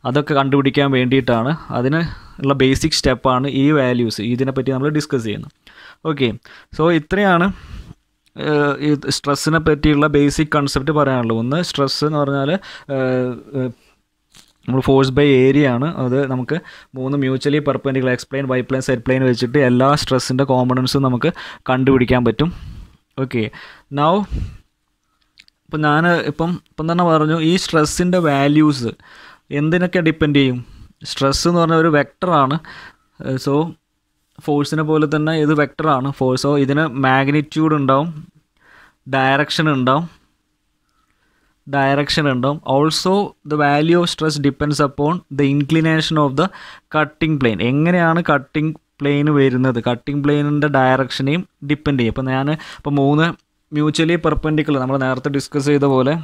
അതൊക്കെ കണ്ടുപിടിക്കാൻ വേണ്ടിയിട്ടാണ്, അതിന് ഉള്ള ബേസിക് സ്റ്റെപ്പാണ് ഈ വാല്യൂസ്. ഇതിനെപ്പറ്റി നമ്മൾ ഡിസ്കസ് ചെയ്യുന്നത്. ഓക്കെ, സോ ഇത്രയാണ് ഈ സ്ട്രെസ്സിനെ പറ്റിയുള്ള ബേസിക് കൺസെപ്റ്റ് പറയാനുള്ളത്. ഒന്ന്, സ്ട്രെസ് എന്ന് പറഞ്ഞാൽ നമ്മൾ ഫോഴ്സ് ബൈ ഏരിയ ആണ്. അത് നമുക്ക് 3 mutually perpendicular X plane Y plane Z plane വെച്ചിട്ട് എല്ലാ സ്ട്രെസ്സിൻ്റെ കോമ്പണൻസും നമുക്ക് കണ്ടുപിടിക്കാൻ പറ്റും. ഓക്കെ, നൗ ഇപ്പം ഞാൻ ഇപ്പം തന്നെ പറഞ്ഞു, ഈ സ്ട്രെസ്സിൻ്റെ വാല്യൂസ് എന്തിനൊക്കെ ഡിപ്പെൻഡ് ചെയ്യും. സ്ട്രെസ് എന്ന് പറഞ്ഞാൽ ഒരു വെക്ടറാണ്. സോ ഫോഴ്സിനെ പോലെ തന്നെ ഇത് വെക്ടറാണ്. ഫോഴ്സോ ഇതിന് മാഗ്നിറ്റ്യൂഡ് ഉണ്ടാവും, ഡയറക്ഷൻ ഉണ്ടാവും. Also the value of stress depends upon the inclination of the cutting plain. എങ്ങനെയാണ് കട്ടിംഗ് പ്ലെയിന് വരുന്നത്, കട്ടിംഗ് പ്ലെയിനിൻ്റെ ഡയറക്ഷനെയും ഡിപ്പെൻഡ് ചെയ്യും. ഇപ്പോൾ 3 മ്യൂച്വലി പെർപെൻഡിക്കുലർ നമ്മൾ നേരത്തെ ഡിസ്കസ് ചെയ്ത പോലെ,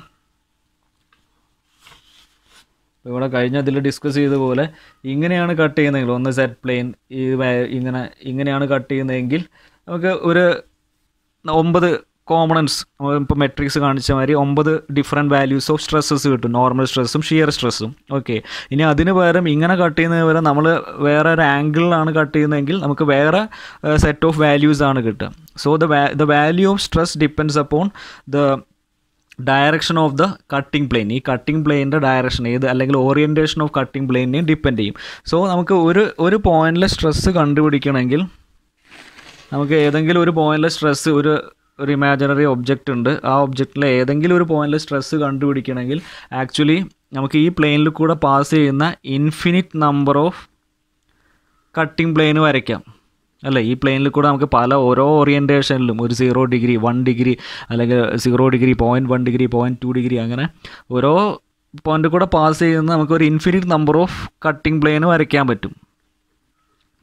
ഇവിടെ കഴിഞ്ഞ ഇതിൽ ഡിസ്കസ് ചെയ്ത പോലെ ഇങ്ങനെയാണ് കട്ട് ചെയ്യുന്നതെങ്കിൽ, ഒന്ന് സെഡ് പ്ലെയിൻ ഇങ്ങനെയാണ് കട്ട് ചെയ്യുന്നതെങ്കിൽ നമുക്ക് ഒരു 9 കോമ്പണൻസ്, ഇപ്പോൾ മെട്രിക്സ് കാണിച്ച മാതിരി 9 ഡിഫറെൻറ്റ് വാല്യൂസ് ഓഫ് സ്ട്രെസ്സസ് കിട്ടും, നോർമൽ സ്ട്രെസ്സും ഷിയർ സ്ട്രെസ്സും. ഓക്കെ, ഇനി അതിന് പകരം ഇങ്ങനെ കട്ട് ചെയ്യുന്നതിന് പകരം നമ്മൾ വേറെ ഒരു ആംഗിളിലാണ് കട്ട് ചെയ്യുന്നതെങ്കിൽ നമുക്ക് വേറെ സെറ്റ് ഓഫ് വാല്യൂസ് ആണ് കിട്ടുക. So the value of stress depends upon the direction of the cutting plain. ഈ കട്ടിംഗ് പ്ലെയിനിൻ്റെ ഡയറക്ഷൻ അല്ലെങ്കിൽ ഓറിയൻറ്റേഷൻ ഓഫ് കട്ടിംഗ് പ്ലെയിനെയും ഡിപ്പെൻഡ് ചെയ്യും. സോ നമുക്ക് ഒരു പോയിന്റിലെ സ്ട്രെസ്സ് കണ്ടുപിടിക്കണമെങ്കിൽ നമുക്ക് ഏതെങ്കിലും ഒരു പോയിന്റിലെ സ്ട്രെസ്സ്, ഒരു ഒരു ഇമാജിനറി ഒബ്ജക്റ്റ് ഉണ്ട്. ആ ഒബ്ജക്റ്റിൽ ഏതെങ്കിലും ഒരു പോയിന്റിൽ സ്ട്രെസ് കണ്ടുപിടിക്കണമെങ്കിൽ ആക്ച്വലി നമുക്ക് ഈ പ്ലെയിനിൽ കൂടെ പാസ് ചെയ്യുന്ന infinite number of cutting plain വരയ്ക്കാം അല്ലേ. ഈ പ്ലെയിനിൽ കൂടെ നമുക്ക് ഓരോ ഓറിയൻറ്റേഷനിലും ഒരു 0 ഡിഗ്രി 1 ഡിഗ്രി അല്ലെങ്കിൽ 0 ഡിഗ്രി 0.1 ഡിഗ്രി 0.2 ഡിഗ്രി അങ്ങനെ ഓരോ പോയിന്റ് കൂടെ പാസ് ചെയ്യുന്ന നമുക്കൊരു infinite number of cutting plain വരയ്ക്കാൻ പറ്റും.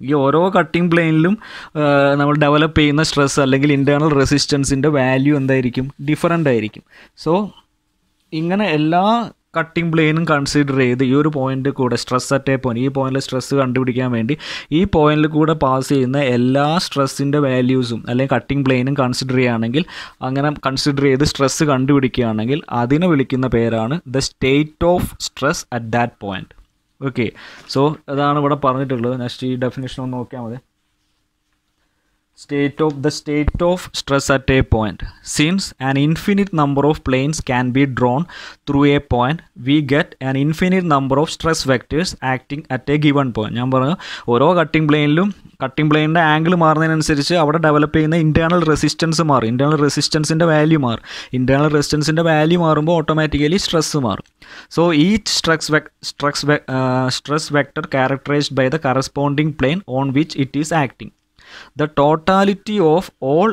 ഈ ഓരോ കട്ടിംഗ് പ്ലെയിനിലും നമ്മൾ ഡെവലപ്പ് ചെയ്യുന്ന സ്ട്രെസ് അല്ലെങ്കിൽ ഇൻറ്റേർണൽ റെസിസ്റ്റൻസിൻ്റെ വാല്യൂ എന്തായിരിക്കും, ഡിഫറൻ്റ് ആയിരിക്കും. സോ ഇങ്ങനെ എല്ലാ കട്ടിംഗ് പ്ലെയിനും കൺസിഡർ ചെയ്ത് ഈ ഒരു പോയിന്റ് കൂടെ സ്ട്രെസ് അറ്റ് എ പോയിന്റ്, ഈ പോയിന്റിൽ സ്ട്രെസ് കണ്ടുപിടിക്കാൻ വേണ്ടി ഈ പോയിന്റിൽ കൂടെ പാസ് ചെയ്യുന്ന എല്ലാ സ്ട്രെസ്സിൻ്റെ വാല്യൂസും അല്ലെങ്കിൽ കട്ടിംഗ് പ്ലെയിനും കൺസിഡർ ചെയ്യുകയാണെങ്കിൽ, അങ്ങനെ കൺസിഡർ ചെയ്ത് സ്ട്രെസ് കണ്ടുപിടിക്കുകയാണെങ്കിൽ അതിനെ വിളിക്കുന്ന പേരാണ് the state of stress at that point. Okay, so അതാണ് ഇവിടെ പറഞ്ഞിട്ടുള്ളത്. നെക്സ്റ്റ് ഈ ഡെഫിനേഷൻ ഒന്ന് നോക്കിയാൽ മതി. The state of stress at a point. Since an infinite number of planes can be drawn through a point, we get an infinite number of stress vectors acting at a given point. ഞാൻ പറഞ്ഞു ഓരോ cutting പ്ലെയിനിൻ്റെ angle മാറുന്നതിനനുസരിച്ച് അവിടെ develop ചെയ്യുന്ന internal resistance മാറും, internal റെസിസ്റ്റൻസിൻ്റെ value മാറും. Internal റെസിസ്റ്റൻസിൻ്റെ value മാറുമ്പോൾ automatically stress മാറും. So each stress vector characterized by the corresponding plane on which it is acting. The totality of all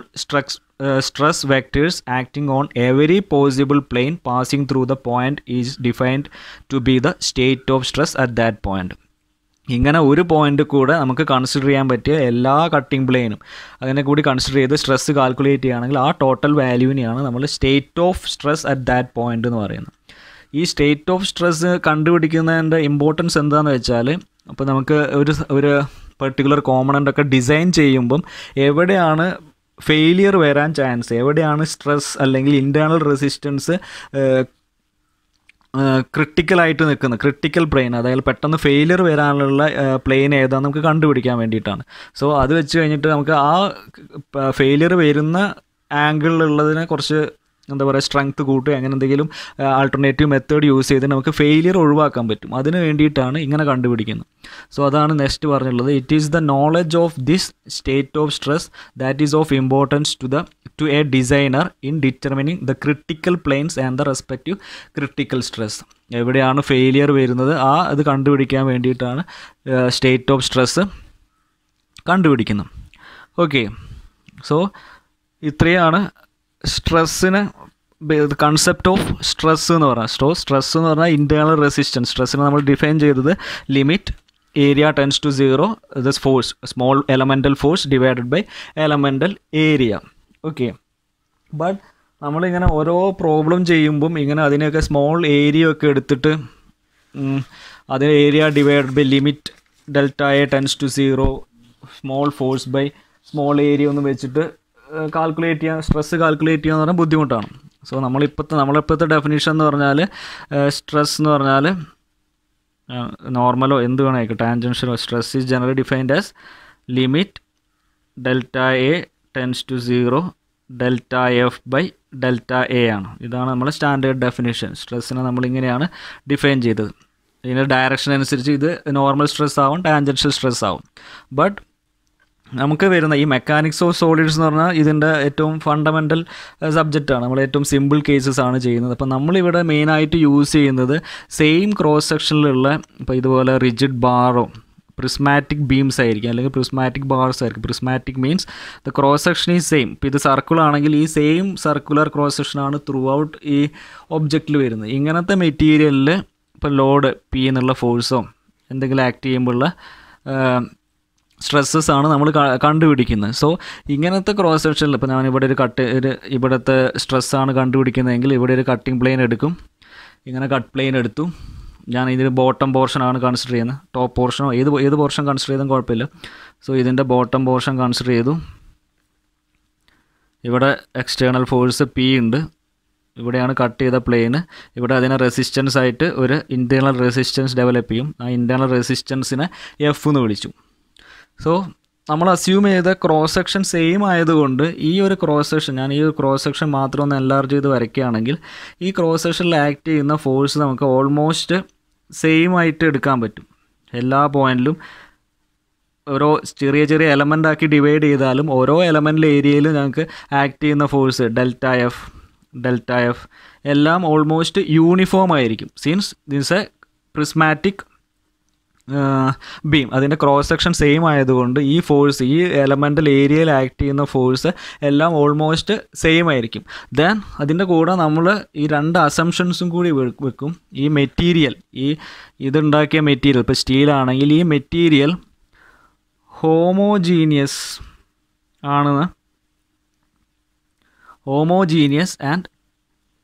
stress vectors acting on every possible plane passing through the point is defined to be the state of stress at that point. ഇങ്ങനെ ഒരു point കൂടെ നമുക്ക് consider ചെയ്യാൻ പറ്റിയ എല്ലാ cutting പ്ലെയിനും അങ്ങനെ കൂടി കൺസിഡർ ചെയ്ത് സ്ട്രെസ് കാൽക്കുലേറ്റ് ചെയ്യുകയാണെങ്കിൽ ആ ടോട്ടൽ വാല്യൂവിനെയാണ് നമ്മൾ state of stress at that point എന്ന് പറയുന്നത്. ഈ സ്റ്റേറ്റ് ഓഫ് സ്ട്രെസ് കണ്ടുപിടിക്കുന്നതിൻ്റെ ഇമ്പോർട്ടൻസ് എന്താണെന്ന് വെച്ചാൽ, അപ്പോൾ നമുക്ക് ഒരു പെർട്ടിക്കുലർ കോമ്പണൻ്റ് ഒക്കെ ഡിസൈൻ ചെയ്യുമ്പം എവിടെയാണ് ഫെയിലിയർ വരാൻ ചാൻസ്, എവിടെയാണ് സ്ട്രെസ് അല്ലെങ്കിൽ ഇൻറ്റേർണൽ റെസിസ്റ്റൻസ് ക്രിട്ടിക്കലായിട്ട് നിൽക്കുന്ന ക്രിട്ടിക്കൽ പ്ലെയിൻ, അതായത് പെട്ടെന്ന് ഫെയിലിയർ വരാനുള്ള പ്ലെയിൻ ഏതാണെന്ന് നമുക്ക് കണ്ടുപിടിക്കാൻ വേണ്ടിയിട്ടാണ്. സോ അത് വെച്ച് കഴിഞ്ഞിട്ട് നമുക്ക് ആ ഫെയിലിയർ വരുന്ന ആംഗിളിലുള്ളതിനെ കുറച്ച് എന്താ പറയുക സ്ട്രെങ്ത് കൂട്ടുക, അങ്ങനെ എന്തെങ്കിലും ആൾട്ടർനേറ്റീവ് മെത്തേഡ് യൂസ് ചെയ്ത് നമുക്ക് ഫെയിലിയർ ഒഴിവാക്കാൻ പറ്റും. അതിന് വേണ്ടിയിട്ടാണ് ഇങ്ങനെ കണ്ടുപിടിക്കുന്നത്. സോ അതാണ് നെക്സ്റ്റ് പറഞ്ഞുള്ളത്. It is the knowledge of this state of stress that is of importance to a designer in determining the critical planes and the respective critical stress. എവിടെയാണ് ഫെയിലിയർ വരുന്നത് അത് കണ്ടുപിടിക്കാൻ വേണ്ടിയിട്ടാണ് സ്റ്റേറ്റ് ഓഫ് സ്ട്രെസ് കണ്ടുപിടിക്കുന്നത്. Okay, so ഇത്രയാണ് സ്ട്രെസ്സിന് concept of stress എന്ന് പറഞ്ഞാൽ. സ്ട്രെസ് എന്ന് പറഞ്ഞാൽ ഇൻറ്റേർണൽ റെസിസ്റ്റൻസ്. സ്ട്രെസ്സിനെ നമ്മൾ ഡിഫൈൻ ചെയ്തത് limit area tends to 0 this force small elemental force divided by elemental area. Okay, but നമ്മളിങ്ങനെ ഓരോ പ്രോബ്ലം ചെയ്യുമ്പം ഇങ്ങനെ അതിനെയൊക്കെ സ്മോൾ ഏരിയ ഒക്കെ എടുത്തിട്ട് അത് area divided by limit delta A tends to 0 small force by small area ഒന്ന് വെച്ചിട്ട് കാൽക്കുലേറ്റ് ചെയ്യാൻ സ്ട്രെസ് കാൽക്കുലേറ്റ് ചെയ്യുക എന്ന് പറഞ്ഞാൽ ബുദ്ധിമുട്ടാണ്. സോ നമ്മളിപ്പോഴത്തെ ഡെഫിനിഷൻ എന്ന് പറഞ്ഞാൽ സ്ട്രെസ് എന്ന് പറഞ്ഞാൽ നോർമലോ എന്ത് വേണമായിരിക്കും, ടാൻജൻഷ്യലോ, stress is generally defined as limit delta A tends to 0 delta F by delta A ആണ്. ഇതാണ് നമ്മുടെ സ്റ്റാൻഡേർഡ് ഡെഫിനിഷൻ. സ്ട്രെസ്സിനെ നമ്മളിങ്ങനെയാണ് ഡിഫൈൻ ചെയ്തത്. ഇതിൻ്റെ ഡയറക്ഷൻ അനുസരിച്ച് ഇത് നോർമൽ സ്ട്രെസ് ആവും, ടാൻജൻഷ്യൽ സ്ട്രെസ് ആവും. ബട്ട് നമുക്ക് വരുന്ന ഈ മെക്കാനിക്സ് ഓഫ് സോളിഡ്സ് എന്ന് പറഞ്ഞാൽ ഇതിൻ്റെ ഏറ്റവും ഫണ്ടമെൻ്റൽ സബ്ജക്റ്റാണ്. നമ്മൾ ഏറ്റവും സിമ്പിൾ കേസസ് ആണ് ചെയ്യുന്നത്. അപ്പോൾ നമ്മളിവിടെ മെയിനായിട്ട് യൂസ് ചെയ്യുന്നത് സെയിം ക്രോസ് സെക്ഷനിലുള്ള ഇപ്പോൾ ഇതുപോലെ റിജിഡ് ബാറോ പ്രിസ്മാറ്റിക് ബീംസ് ആയിരിക്കും, അല്ലെങ്കിൽ പ്രിസ്മാറ്റിക് ബാർസ് ആയിരിക്കും. Prismatic means the cross section is same. ഇപ്പോൾ ഇത് സർക്കിൾ ആണെങ്കിൽ ഈ സെയിം സർക്കുലർ ക്രോസ് സെക്ഷനാണ് ത്രൂ ഔട്ട് ഈ ഒബ്ജക്റ്റിൽ വരുന്നത്. ഇങ്ങനത്തെ മെറ്റീരിയലിൽ ഇപ്പോൾ ലോഡ് പി എന്നുള്ള ഫോഴ്സോ എന്തെങ്കിലും ആക്ട് ചെയ്യുമ്പോഴുള്ള സ്ട്രെസ്സസ് ആണ് നമ്മൾ കണ്ടുപിടിക്കുന്നത്. സോ ഇങ്ങനത്തെ ക്രോസ് സെക്ഷനിൽ ഇപ്പോൾ ഞാൻ ഇവിടെ ഇവിടുത്തെ സ്ട്രെസ്സാണ് കണ്ടുപിടിക്കുന്നതെങ്കിൽ ഇവിടെ ഒരു കട്ടിംഗ് പ്ലെയിൻ എടുക്കും. ഇങ്ങനെ കട്ട് പ്ലെയിൻ എടുത്തു. ഞാൻ ഇതിന് ബോട്ടം പോർഷനാണ് കൺസിഡർ ചെയ്യുന്നത്. ടോപ്പ് പോർഷനോ ഏത് പോർഷൻ കൺസിഡർ ചെയ്താലും കുഴപ്പമില്ല. സോ ഇതിൻ്റെ ബോട്ടം പോർഷൻ കൺസിഡർ ചെയ്തു. ഇവിടെ എക്സ്റ്റേണൽ ഫോഴ്സ് പി ഉണ്ട്. ഇവിടെയാണ് കട്ട് ചെയ്ത പ്ലെയിന്. ഇവിടെ അതിനെ റെസിസ്റ്റൻസ് ആയിട്ട് ഒരു ഇൻറ്റേർണൽ റെസിസ്റ്റൻസ് ഡെവലപ്പ് ചെയ്യും. ആ ഇൻറ്റേർണൽ റെസിസ്റ്റൻസിനെ എഫ് എന്ന് വിളിച്ചു. സോ നമ്മൾ അസ്യൂം ചെയ്ത ക്രോസ് സെക്ഷൻ സെയിം ആയതുകൊണ്ട് ഈ ഒരു ക്രോസ് സെക്ഷൻ ഞാൻ ഈ ഒരു ക്രോസ് സെക്ഷൻ മാത്രം ഒന്ന് എൻലാർജ് ചെയ്ത് വരയ്ക്കുകയാണെങ്കിൽ ഈ ക്രോസ് സെക്ഷനിൽ ആക്ട് ചെയ്യുന്ന ഫോഴ്സ് നമുക്ക് ഓൾമോസ്റ്റ് സെയിം ആയിട്ട് എടുക്കാൻ പറ്റും. എല്ലാ പോയിൻറ്റിലും ഓരോ ചെറിയ ചെറിയ എലമെൻ്റ് ആക്കി ഡിവൈഡ് ചെയ്താലും ഓരോ എലമെൻ്റിലെ ഏരിയയിലും ഞങ്ങൾക്ക് ആക്ട് ചെയ്യുന്ന ഫോഴ്സ് ഡെൽറ്റ എഫ് എല്ലാം ഓൾമോസ്റ്റ് യൂണിഫോം ആയിരിക്കും. Since this A prismatic beam, അതിൻ്റെ ക്രോസ് സെക്ഷൻ സെയിം ആയതുകൊണ്ട് ഈ ഫോഴ്സ്, ഈ എലമെൻ്റൽ ഏരിയയിൽ ആക്ട് ചെയ്യുന്ന ഫോഴ്സ് എല്ലാം ഓൾമോസ്റ്റ് സെയിം ആയിരിക്കും. ദെൻ അതിൻ്റെ കൂടെ നമ്മൾ ഈ രണ്ട് അസംഷൻസും കൂടി വെക്കും. ഈ മെറ്റീരിയൽ, ഇതുണ്ടാക്കിയ മെറ്റീരിയൽ, ഇപ്പോൾ സ്റ്റീലാണെങ്കിൽ ഈ മെറ്റീരിയൽ ഹോമോജീനിയസ് ആൻഡ്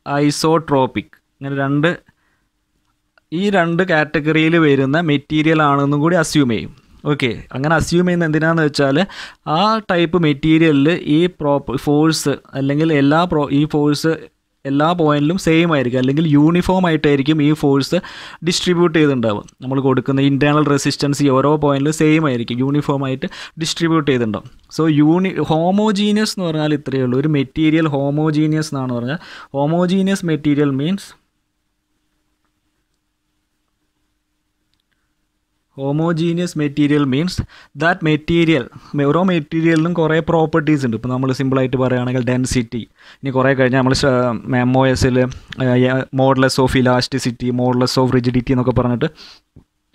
ഐസോട്രോപിക്, ഇങ്ങനെ ഈ രണ്ട് കാറ്റഗറിയിൽ വരുന്ന മെറ്റീരിയൽ ആണെന്നും കൂടി അസ്യൂം ചെയ്യും. ഓക്കെ, അങ്ങനെ അസ്യൂം ചെയ്യുന്നത് എന്തിനാന്ന് വെച്ചാൽ ആ ടൈപ്പ് മെറ്റീരിയലിൽ ഈ ഫോഴ്സ് അല്ലെങ്കിൽ ഈ ഫോഴ്സ് എല്ലാ പോയിന്റിലും സെയിം ആയിരിക്കും, അല്ലെങ്കിൽ യൂണിഫോം ആയിട്ടായിരിക്കും ഈ ഫോഴ്സ് ഡിസ്ട്രിബ്യൂട്ട് ചെയ്തിട്ടുണ്ടാവും. നമ്മൾ കൊടുക്കുന്ന ഇൻറ്റേർണൽ റെസിസ്റ്റൻസ് ഓരോ പോയിന്റിലും സെയിം ആയിരിക്കും, യൂണിഫോം ആയിട്ട് ഡിസ്ട്രിബ്യൂട്ട് ചെയ്തിട്ടുണ്ടാവും. സോ ഹോമോജീനിയസ് എന്ന് പറഞ്ഞാൽ ഇത്രയേ ഉള്ളൂ. ഒരു മെറ്റീരിയൽ ഹോമോജീനിയസ് എന്നാണ് പറഞ്ഞാൽ, homogeneous material means that material, ഓരോ മെറ്റീരിയലിനും കുറേ പ്രോപ്പർട്ടീസ് ഉണ്ട്. ഇപ്പോൾ നമ്മൾ സിമ്പിളായിട്ട് പറയുകയാണെങ്കിൽ ഡെൻസിറ്റി, ഇനി കുറേ കഴിഞ്ഞാൽ നമ്മൾ MOSൽ modulus of elasticity, modulus of rigidity എന്നൊക്കെ പറഞ്ഞിട്ട്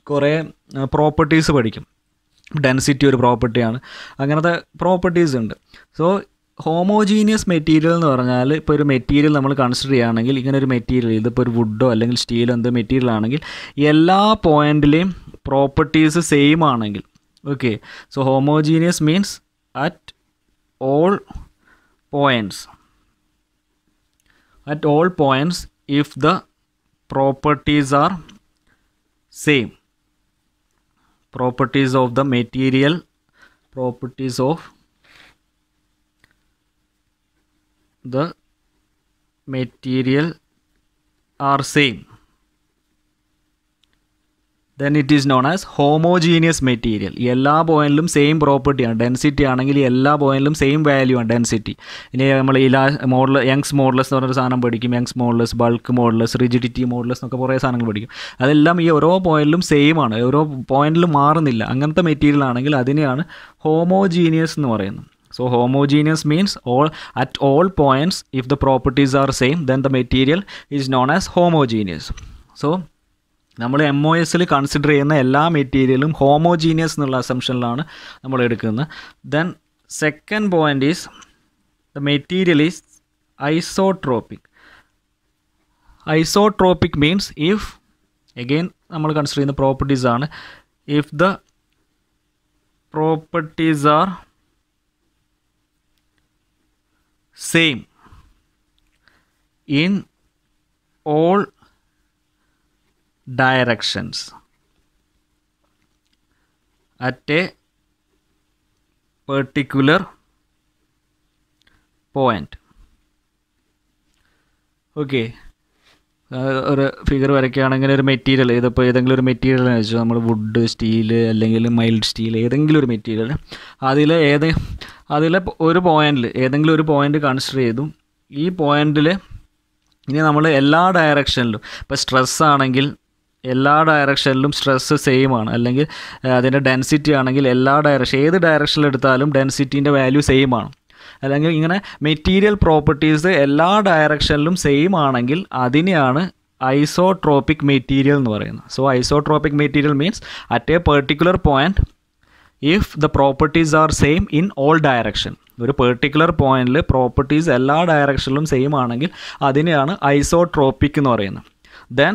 കുറേ പ്രോപ്പർട്ടീസ് പഠിക്കും. ഡെൻസിറ്റി ഒരു പ്രോപ്പർട്ടിയാണ്, അങ്ങനത്തെ പ്രോപ്പർട്ടീസ് ഉണ്ട്. സോ ഹോമോജീനിയസ് മെറ്റീരിയൽ എന്ന് പറഞ്ഞാൽ, ഇപ്പോൾ ഒരു മെറ്റീരിയൽ നമ്മൾ കൺസിഡർ ചെയ്യുകയാണെങ്കിൽ, ഇങ്ങനെ ഒരു മെറ്റീരിയൽ, ഇതിപ്പോൾ ഒരു വുഡോ അല്ലെങ്കിൽ സ്റ്റീലോ എന്ത് മെറ്റീരിയൽ ആണെങ്കിൽ എല്ലാ പോയിന്റിലെയും പ്രോപ്പർട്ടീസ് സെയിം ആണെങ്കിൽ, okay. So homogeneous means at all points if the properties are same, properties of the material are same, then it is known as homogeneous material. എല്ലാ പോയിന്റിലും സെയിം പ്രോപ്പർട്ടിയാണ്. ഡെൻസിറ്റി ആണെങ്കിൽ എല്ലാ പോയിന്റിലും സെയിം വാല്യൂ ആണ് density. ഇനി നമ്മൾ യങ്സ് മോഡുലസ് എന്ന് പറഞ്ഞൊരു സാധനം പഠിക്കും. Young's modulus, bulk modulus, rigidity modulus എന്നൊക്കെ കുറേ സാധനങ്ങൾ പഠിക്കും. അതെല്ലാം ഈ ഓരോ പോയിന്റിലും സെയിം ആണ്, ഓരോ പോയിന്റിലും മാറുന്നില്ല. അങ്ങനത്തെ മെറ്റീരിയൽ ആണെങ്കിൽ അതിനെയാണ് ഹോമോജീനിയസ് എന്ന് പറയുന്നത്. So homogeneous means at all points if the properties are same, then the material is known as homogeneous. So നമ്മൾ MOSൽ കൺസിഡർ ചെയ്യുന്ന എല്ലാ മെറ്റീരിയലും ഹോമോജീനിയസ് എന്നുള്ള അസംഷനിലാണ് നമ്മൾ എടുക്കുന്നത്. Then second point is the material is isotropic. Isotropic means if, again നമ്മൾ consider ചെയ്യുന്ന properties ആണ്, if the properties are same in all directions at a particular point. Okay, ഒരു ഫിഗർ വരയ്ക്കുകയാണെങ്കിൽ ഒരു മെറ്റീരിയൽ, ഇതിപ്പോൾ ഏതെങ്കിലും ഒരു മെറ്റീരിയൽ എന്ന് വെച്ചാൽ നമ്മൾ വുഡ്, സ്റ്റീല് അല്ലെങ്കിൽ മൈൽഡ് സ്റ്റീൽ, ഏതെങ്കിലും ഒരു മെറ്റീരിയൽ, അതിൽ ഒരു പോയിന്റിൽ ഏതെങ്കിലും ഒരു പോയിന്റ് കൺസിഡർ ചെയ്തു. ഈ പോയിന്റിൽ ഇനി നമ്മൾ എല്ലാ ഡയറക്ഷനിലും, ഇപ്പോൾ സ്ട്രെസ് ആണെങ്കിൽ എല്ലാ ഡയറക്ഷനിലും സ്ട്രെസ്സ് സെയിം ആണ്, അല്ലെങ്കിൽ അതിൻ്റെ ഡെൻസിറ്റി ആണെങ്കിൽ ഏത് ഡയറക്ഷനിൽ എടുത്താലും ഡെൻസിറ്റീൻ്റെ വാല്യൂ സെയിം ആണ്, അല്ലെങ്കിൽ ഇങ്ങനെ മെറ്റീരിയൽ പ്രോപ്പർട്ടീസ് എല്ലാ ഡയറക്ഷനിലും സെയിം ആണെങ്കിൽ അതിനെയാണ് ഐസോട്രോപിക് മെറ്റീരിയൽ എന്ന് പറയുന്നത്. So isotropic material means at A particular point if the properties are same in all direction. ഒരു പെർട്ടിക്കുലർ പോയിന്റിൽ പ്രോപ്പർട്ടീസ് എല്ലാ ഡയറക്ഷനിലും സെയിം ആണെങ്കിൽ അതിനെയാണ് ഐസോട്രോപിക് എന്ന് പറയുന്നത്. ദെൻ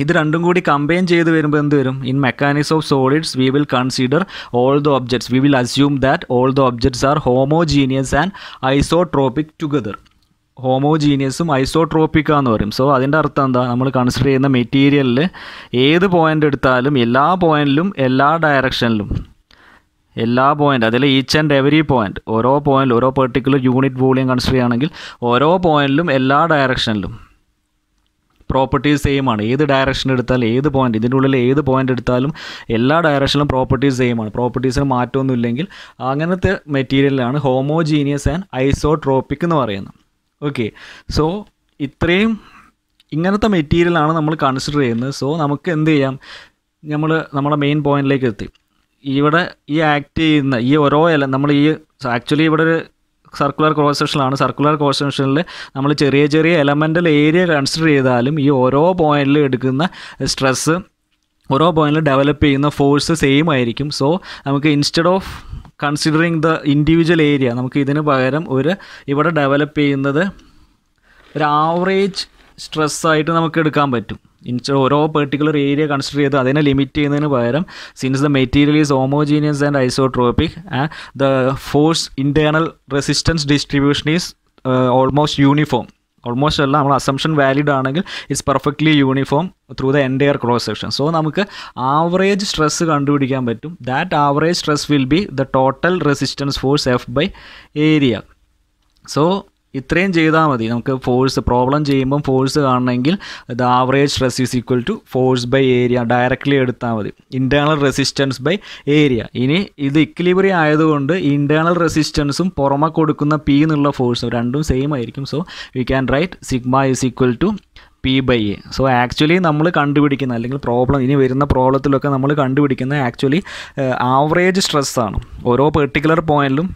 ഇത് രണ്ടും കൂടി കമ്പൈൻ ചെയ്ത് വരുമ്പോൾ എന്ത് വരും? In mechanics of solids we will consider all the objects, we will assume that all the objects are homogeneous and isotropic together. ഹോമോജീനിയസും ഐസോട്രോപ്പിക്കാന്ന് പറയും. സോ അതിൻ്റെ അർത്ഥം എന്താ? നമ്മൾ കൺസിഡർ ചെയ്യുന്ന മെറ്റീരിയലിൽ ഏത് പോയിൻ്റ് എടുത്താലും എല്ലാ പോയിൻറ്റിലും എല്ലാ ഡയറക്ഷനിലും അതിൽ ഈച്ച് ആൻഡ് എവറി പോയിൻ്റ്, ഓരോ പോയിൻ്റ്, ഓരോ പെർട്ടിക്കുലർ യൂണിറ്റ് വോളിയം കൺസിഡർ ചെയ്യുകയാണെങ്കിൽ ഓരോ പോയിൻറ്റിലും എല്ലാ ഡയറക്ഷനിലും പ്രോപ്പർട്ടീസ് സെയിം ആണ്. ഏത് ഡയറക്ഷൻ എടുത്താലും ഏത് പോയിൻ്റ്, ഇതിൻ്റെ ഉള്ളിൽ ഏത് പോയിൻ്റ് എടുത്താലും എല്ലാ ഡയറക്ഷനിലും പ്രോപ്പർട്ടീസ് സെയിം ആണ്, പ്രോപ്പർട്ടീസിന് മാറ്റമൊന്നും ഇല്ലെങ്കിൽ അങ്ങനത്തെ മെറ്റീരിയലാണ് ഹോമോജീനിയസ് ആൻഡ് ഐസോട്രോപിക് എന്ന് പറയുന്നത്. ഓക്കെ, സോ ഇങ്ങനത്തെ മെറ്റീരിയലാണ് നമ്മൾ കൺസിഡർ ചെയ്യുന്നത്. സോ നമുക്ക് എന്ത് ചെയ്യാം? നമ്മുടെ മെയിൻ പോയിന്റിലേക്ക് എത്തി. ഇവിടെ ഈ ആക്ട് ചെയ്യുന്ന ഈ ഓരോ നമ്മൾ ഈ ആക്ച്വലി ഇവിടെ ഒരു സർക്കുലർ ക്രോസ് സെക്ഷനിലാണ്. സർക്കുലർ ക്രോസ് സെക്ഷനിൽ നമ്മൾ ചെറിയ ചെറിയ എലമെൻ്റൽ ഏരിയ കൺസിഡർ ചെയ്താലും ഈ ഓരോ പോയിന്റിൽ എടുക്കുന്ന സ്ട്രെസ്സ്, ഓരോ പോയിന്റിൽ ഡെവലപ്പ് ചെയ്യുന്ന ഫോഴ്സ് സെയിം ആയിരിക്കും. സോ നമുക്ക് instead of considering the individual area, നമുക്ക് ഇതിന് പകരം ഇവിടെ ഡെവലപ്പ് ചെയ്യുന്നത് ഒരു ആവറേജ് സ്ട്രെസ്സായിട്ട് നമുക്ക് എടുക്കാൻ പറ്റും. ഓരോ പെർട്ടിക്കുലർ ഏരിയ കൺസിഡർ ചെയ്ത് അതിനെ ലിമിറ്റ് ചെയ്യുന്നതിന് പകരം, since the material is homogeneous and isotropic, the force internal resistance distribution is almost uniform. Almost അല്ല, നമ്മൾ അസംഷൻ വാലിഡ് ആണെങ്കിൽ it's perfectly uniform through the entire cross section. So നമുക്ക് average stress കണ്ടുപിടിക്കാൻ പറ്റും. That average stress will be the total resistance force F by area. So ഇത്രയും ചെയ്താൽ മതി. നമുക്ക് ഫോഴ്സ് പ്രോബ്ലം ചെയ്യുമ്പം ഫോഴ്സ് കാണണമെങ്കിൽ the average stress is equal to force by area directly എടുത്താൽ മതി. Internal resistance by area. ഇനി ഇത് ഇക്വിലിബ്രിയം ആയതുകൊണ്ട് ഇൻറ്റേർണൽ റെസിസ്റ്റൻസും പുറമെ കൊടുക്കുന്ന പി എന്നുള്ള ഫോഴ്സും രണ്ടും സെയിം ആയിരിക്കും. So we can write sigma is equal to P by A. So actually നമ്മൾ കണ്ടുപിടിക്കുന്ന, അല്ലെങ്കിൽ ഇനി വരുന്ന പ്രോബ്ലത്തിലൊക്കെ നമ്മൾ കണ്ടുപിടിക്കുന്ന ആക്ച്വലി ആവറേജ് സ്ട്രെസ്സാണ് ഓരോ പെർട്ടിക്കുലർ പോയിന്റിലും.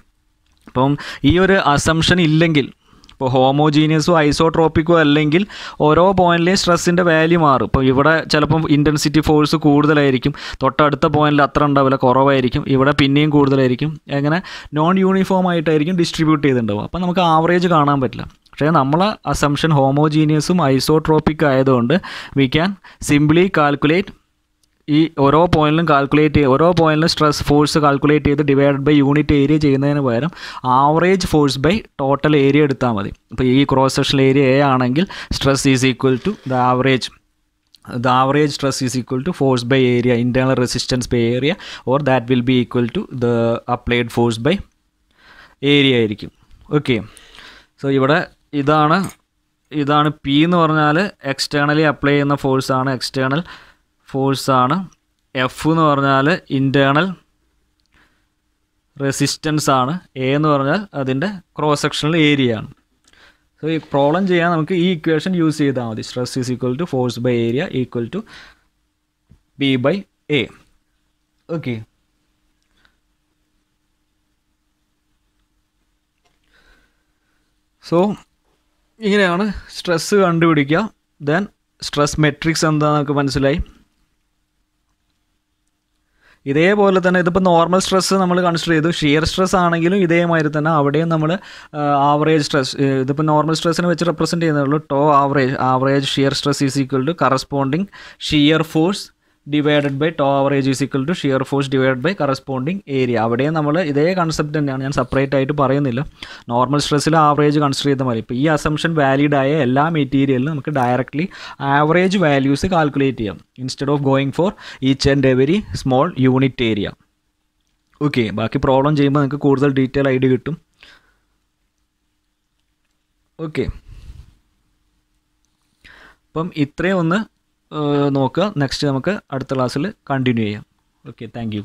ഇപ്പം ഈ ഒരു അസംഷൻ ഇല്ലെങ്കിൽ, ഇപ്പോൾ ഹോമോജീനിയസോ ഐസോട്രോപ്പിക്കോ അല്ലെങ്കിൽ ഓരോ പോയിന്റിലെയും സ്ട്രെസ്സിൻ്റെ വാല്യൂ മാറും. ഇപ്പോൾ ഇവിടെ ചിലപ്പം ഇൻറ്റൻസിറ്റി ഫോഴ്സ് കൂടുതലായിരിക്കും, തൊട്ടടുത്ത പോയിന്റിൽ അത്ര ഉണ്ടാവില്ല, കുറവായിരിക്കും. ഇവിടെ പിന്നെയും കൂടുതലായിരിക്കും. അങ്ങനെ നോൺ യൂണിഫോം ആയിട്ടായിരിക്കും ഡിസ്ട്രിബ്യൂട്ട് ചെയ്തിട്ടുണ്ടാവും. അപ്പോൾ നമുക്ക് ആവറേജ് കാണാൻ പറ്റില്ല. പക്ഷേ നമ്മളെ അസംഷൻ ഹോമോജീനിയസും ഐസോട്രോപ്പിക് ആയതുകൊണ്ട് വി ക്യാൻ സിംപ്ലി കാൽക്കുലേറ്റ്, ഈ ഓരോ പോയിന്റിലും ഓരോ പോയിന്റിലും സ്ട്രെസ് ഫോഴ്സ് കാൽക്കുലേറ്റ് ചെയ്ത് ഡിവൈഡ് ബൈ യൂണിറ്റ് ഏരിയ ചെയ്യുന്നതിന് പകരം average force by total area എടുത്താൽ മതി. ഇപ്പോൾ ഈ ക്രോസ് സെക്ഷൻ ഏരിയ എ ആണെങ്കിൽ stress is equal to the average stress is equal to force by area, internal resistance by area, or that will be equal to the applied force by area ആയിരിക്കും. Okay, so ഇവിടെ ഇതാണ് P എന്ന് പറഞ്ഞാൽ externally apply ചെയ്യുന്ന ഫോഴ്സാണ്, external ഫോഴ്സാണ്. F എന്ന് പറഞ്ഞാൽ internal resistance ആണ്. A എന്ന് പറഞ്ഞാൽ അതിൻ്റെ ക്രോസ് സെക്ഷണൽ ഏരിയ ആണ്. സോ ഈ പ്രോബ്ലം ചെയ്യാൻ നമുക്ക് ഈ ഇക്വേഷൻ യൂസ് ചെയ്താൽ മതി. Stress is equal to force by area equal to B by A. Okay, so ഇങ്ങനെയാണ് സ്ട്രെസ് കണ്ടുപിടിക്കുക. ദെൻ സ്ട്രെസ് മെട്രിക്സ് എന്താണെന്ന് നമുക്ക് മനസ്സിലായി. ഇതേപോലെ തന്നെ ഇതിപ്പോൾ നോർമൽ സ്ട്രെസ് നമ്മൾ കൺസിഡർ ചെയ്തു. ഷിയർ സ്ട്രെസ് ആണെങ്കിലും ഇതേമാതിരി തന്നെ അവിടെയും നമ്മൾ ആവറേജ് സ്ട്രെസ്, ഇതിപ്പോൾ നോർമൽ സ്ട്രെസ്സിനെ വെച്ച് റെപ്രസെൻറ്റ് ചെയ്യുന്നുള്ളൂ. Average shear stress is equal to corresponding shear force divided by average is equal to shear force divided by corresponding area. അവിടെയും നമ്മൾ ഇതേ കൺസെപ്റ്റ് തന്നെയാണ്, ഞാൻ സെപ്പറേറ്റ് ആയിട്ട് പറയുന്നില്ല. നോർമൽ സ്ട്രെസ്സിൽ ആവറേജ് കൺസിഡർ ചെയ്താൽ മതി. ഇപ്പോൾ ഈ അസംഷൻ വാലിഡ് ആയ എല്ലാ മെറ്റീരിയലിനും നമുക്ക് ഡയറക്റ്റ്ലി ആവറേജ് വാല്യൂസ് കാൽക്കുലേറ്റ് ചെയ്യാം, instead of going for each and every small unit area. Okay, ബാക്കി പ്രോബ്ലം ചെയ്യുമ്പോൾ നിങ്ങൾക്ക് കൂടുതൽ ഡീറ്റെയിൽ ഐഡിയ കിട്ടും. ഓക്കെ, അപ്പം ഇത്രയും ഒന്ന് നോക്കുക. നെക്സ്റ്റ് നമുക്ക് അടുത്ത ക്ലാസ്സിൽ കണ്ടിന്യൂ ചെയ്യാം. Okay, thank you.